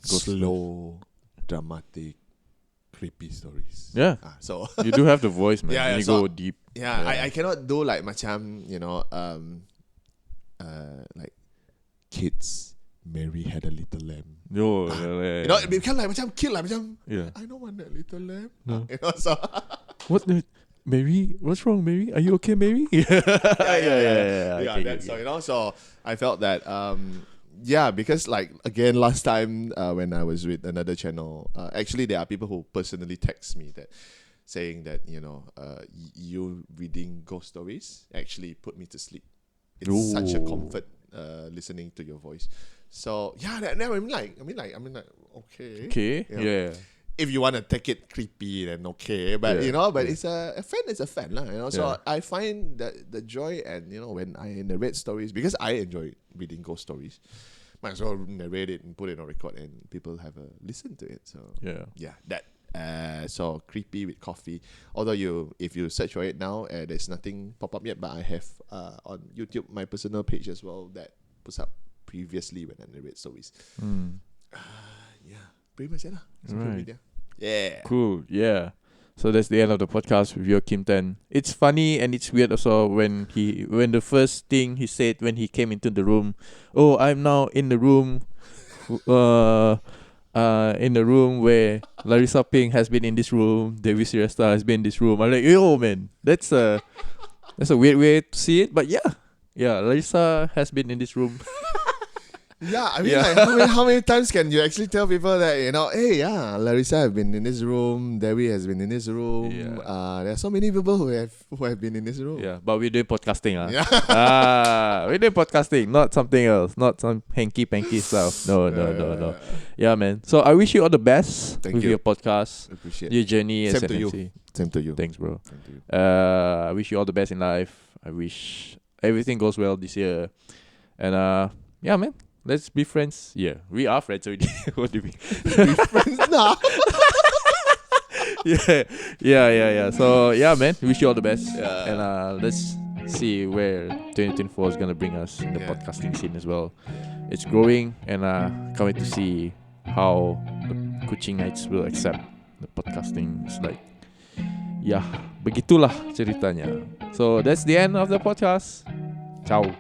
Speaker 2: slow, dramatic, creepy stories.
Speaker 1: Yeah.
Speaker 2: So
Speaker 1: you do have the voice, man.
Speaker 2: Yeah,
Speaker 1: you
Speaker 2: so
Speaker 1: go deep.
Speaker 2: Yeah, I cannot do like macam, like kids. Mary had a little lamb.
Speaker 1: No,
Speaker 2: you know, it become like macam kid like macam.
Speaker 1: Yeah.
Speaker 2: I don't want that little lamb.
Speaker 1: No.
Speaker 2: You know, so
Speaker 1: what the Mary? What's wrong, Mary? Are you okay, Mary?
Speaker 2: yeah.
Speaker 1: Okay.
Speaker 2: So you know, so I felt that because like again last time when I was with another channel, actually there are people who personally text me that saying that you reading ghost stories actually put me to sleep. It's such a comfort listening to your voice. So yeah, I mean like okay.
Speaker 1: Okay.
Speaker 2: You know,
Speaker 1: Yeah.
Speaker 2: if you want to take it creepy, then okay. But it's a fan is a fan, lah. You know, so I find that the joy and when I narrate stories, because I enjoy reading ghost stories, might as well narrate it and put it on record and people have a listen to it. So that. So Creepy with Coffee. Although if you search for it now, there's nothing pop up yet. But I have on YouTube my personal page as well that puts up previously when I narrate stories. Pretty much it lah. Social media. Yeah.
Speaker 1: Cool. Yeah. So that's the end of the podcast with Joachim Tan. It's funny and it's weird also when the first thing he said when he came into the room, "Oh, I'm now in the room where Larissa Ping has been in this room, Devi Siresta has been in this room." I'm like, yo man, that's a weird way to see it, but yeah, Larissa has been in this room.
Speaker 2: Yeah, I mean, like, how many times can you actually tell people that, hey, Larissa have been in this room, Debbie has been in this room.
Speaker 1: Yeah.
Speaker 2: There are so many people who have been in this room.
Speaker 1: Yeah, but we're doing podcasting.
Speaker 2: Yeah.
Speaker 1: We're doing podcasting, not something else, not some hanky-panky stuff. No. Yeah, man. So I wish you all the best with your podcast,
Speaker 2: Appreciate
Speaker 1: your journey as
Speaker 2: Same
Speaker 1: an
Speaker 2: to you.
Speaker 1: MC.
Speaker 2: Same to you.
Speaker 1: Thanks, bro.
Speaker 2: Same to you.
Speaker 1: I wish you all the best in life. I wish everything goes well this year. And yeah, man. Let's be friends. Yeah, we are friends already. What do you mean?
Speaker 2: Be friends now.
Speaker 1: Yeah. So yeah, man. Wish you all the best.
Speaker 2: Yeah.
Speaker 1: And let's see where 2024 is gonna bring us in the
Speaker 2: Yeah.
Speaker 1: podcasting scene as well. It's growing, and can't wait to see how the Kuchingites will accept the podcasting. It's like, begitulah ceritanya. So that's the end of the podcast. Ciao.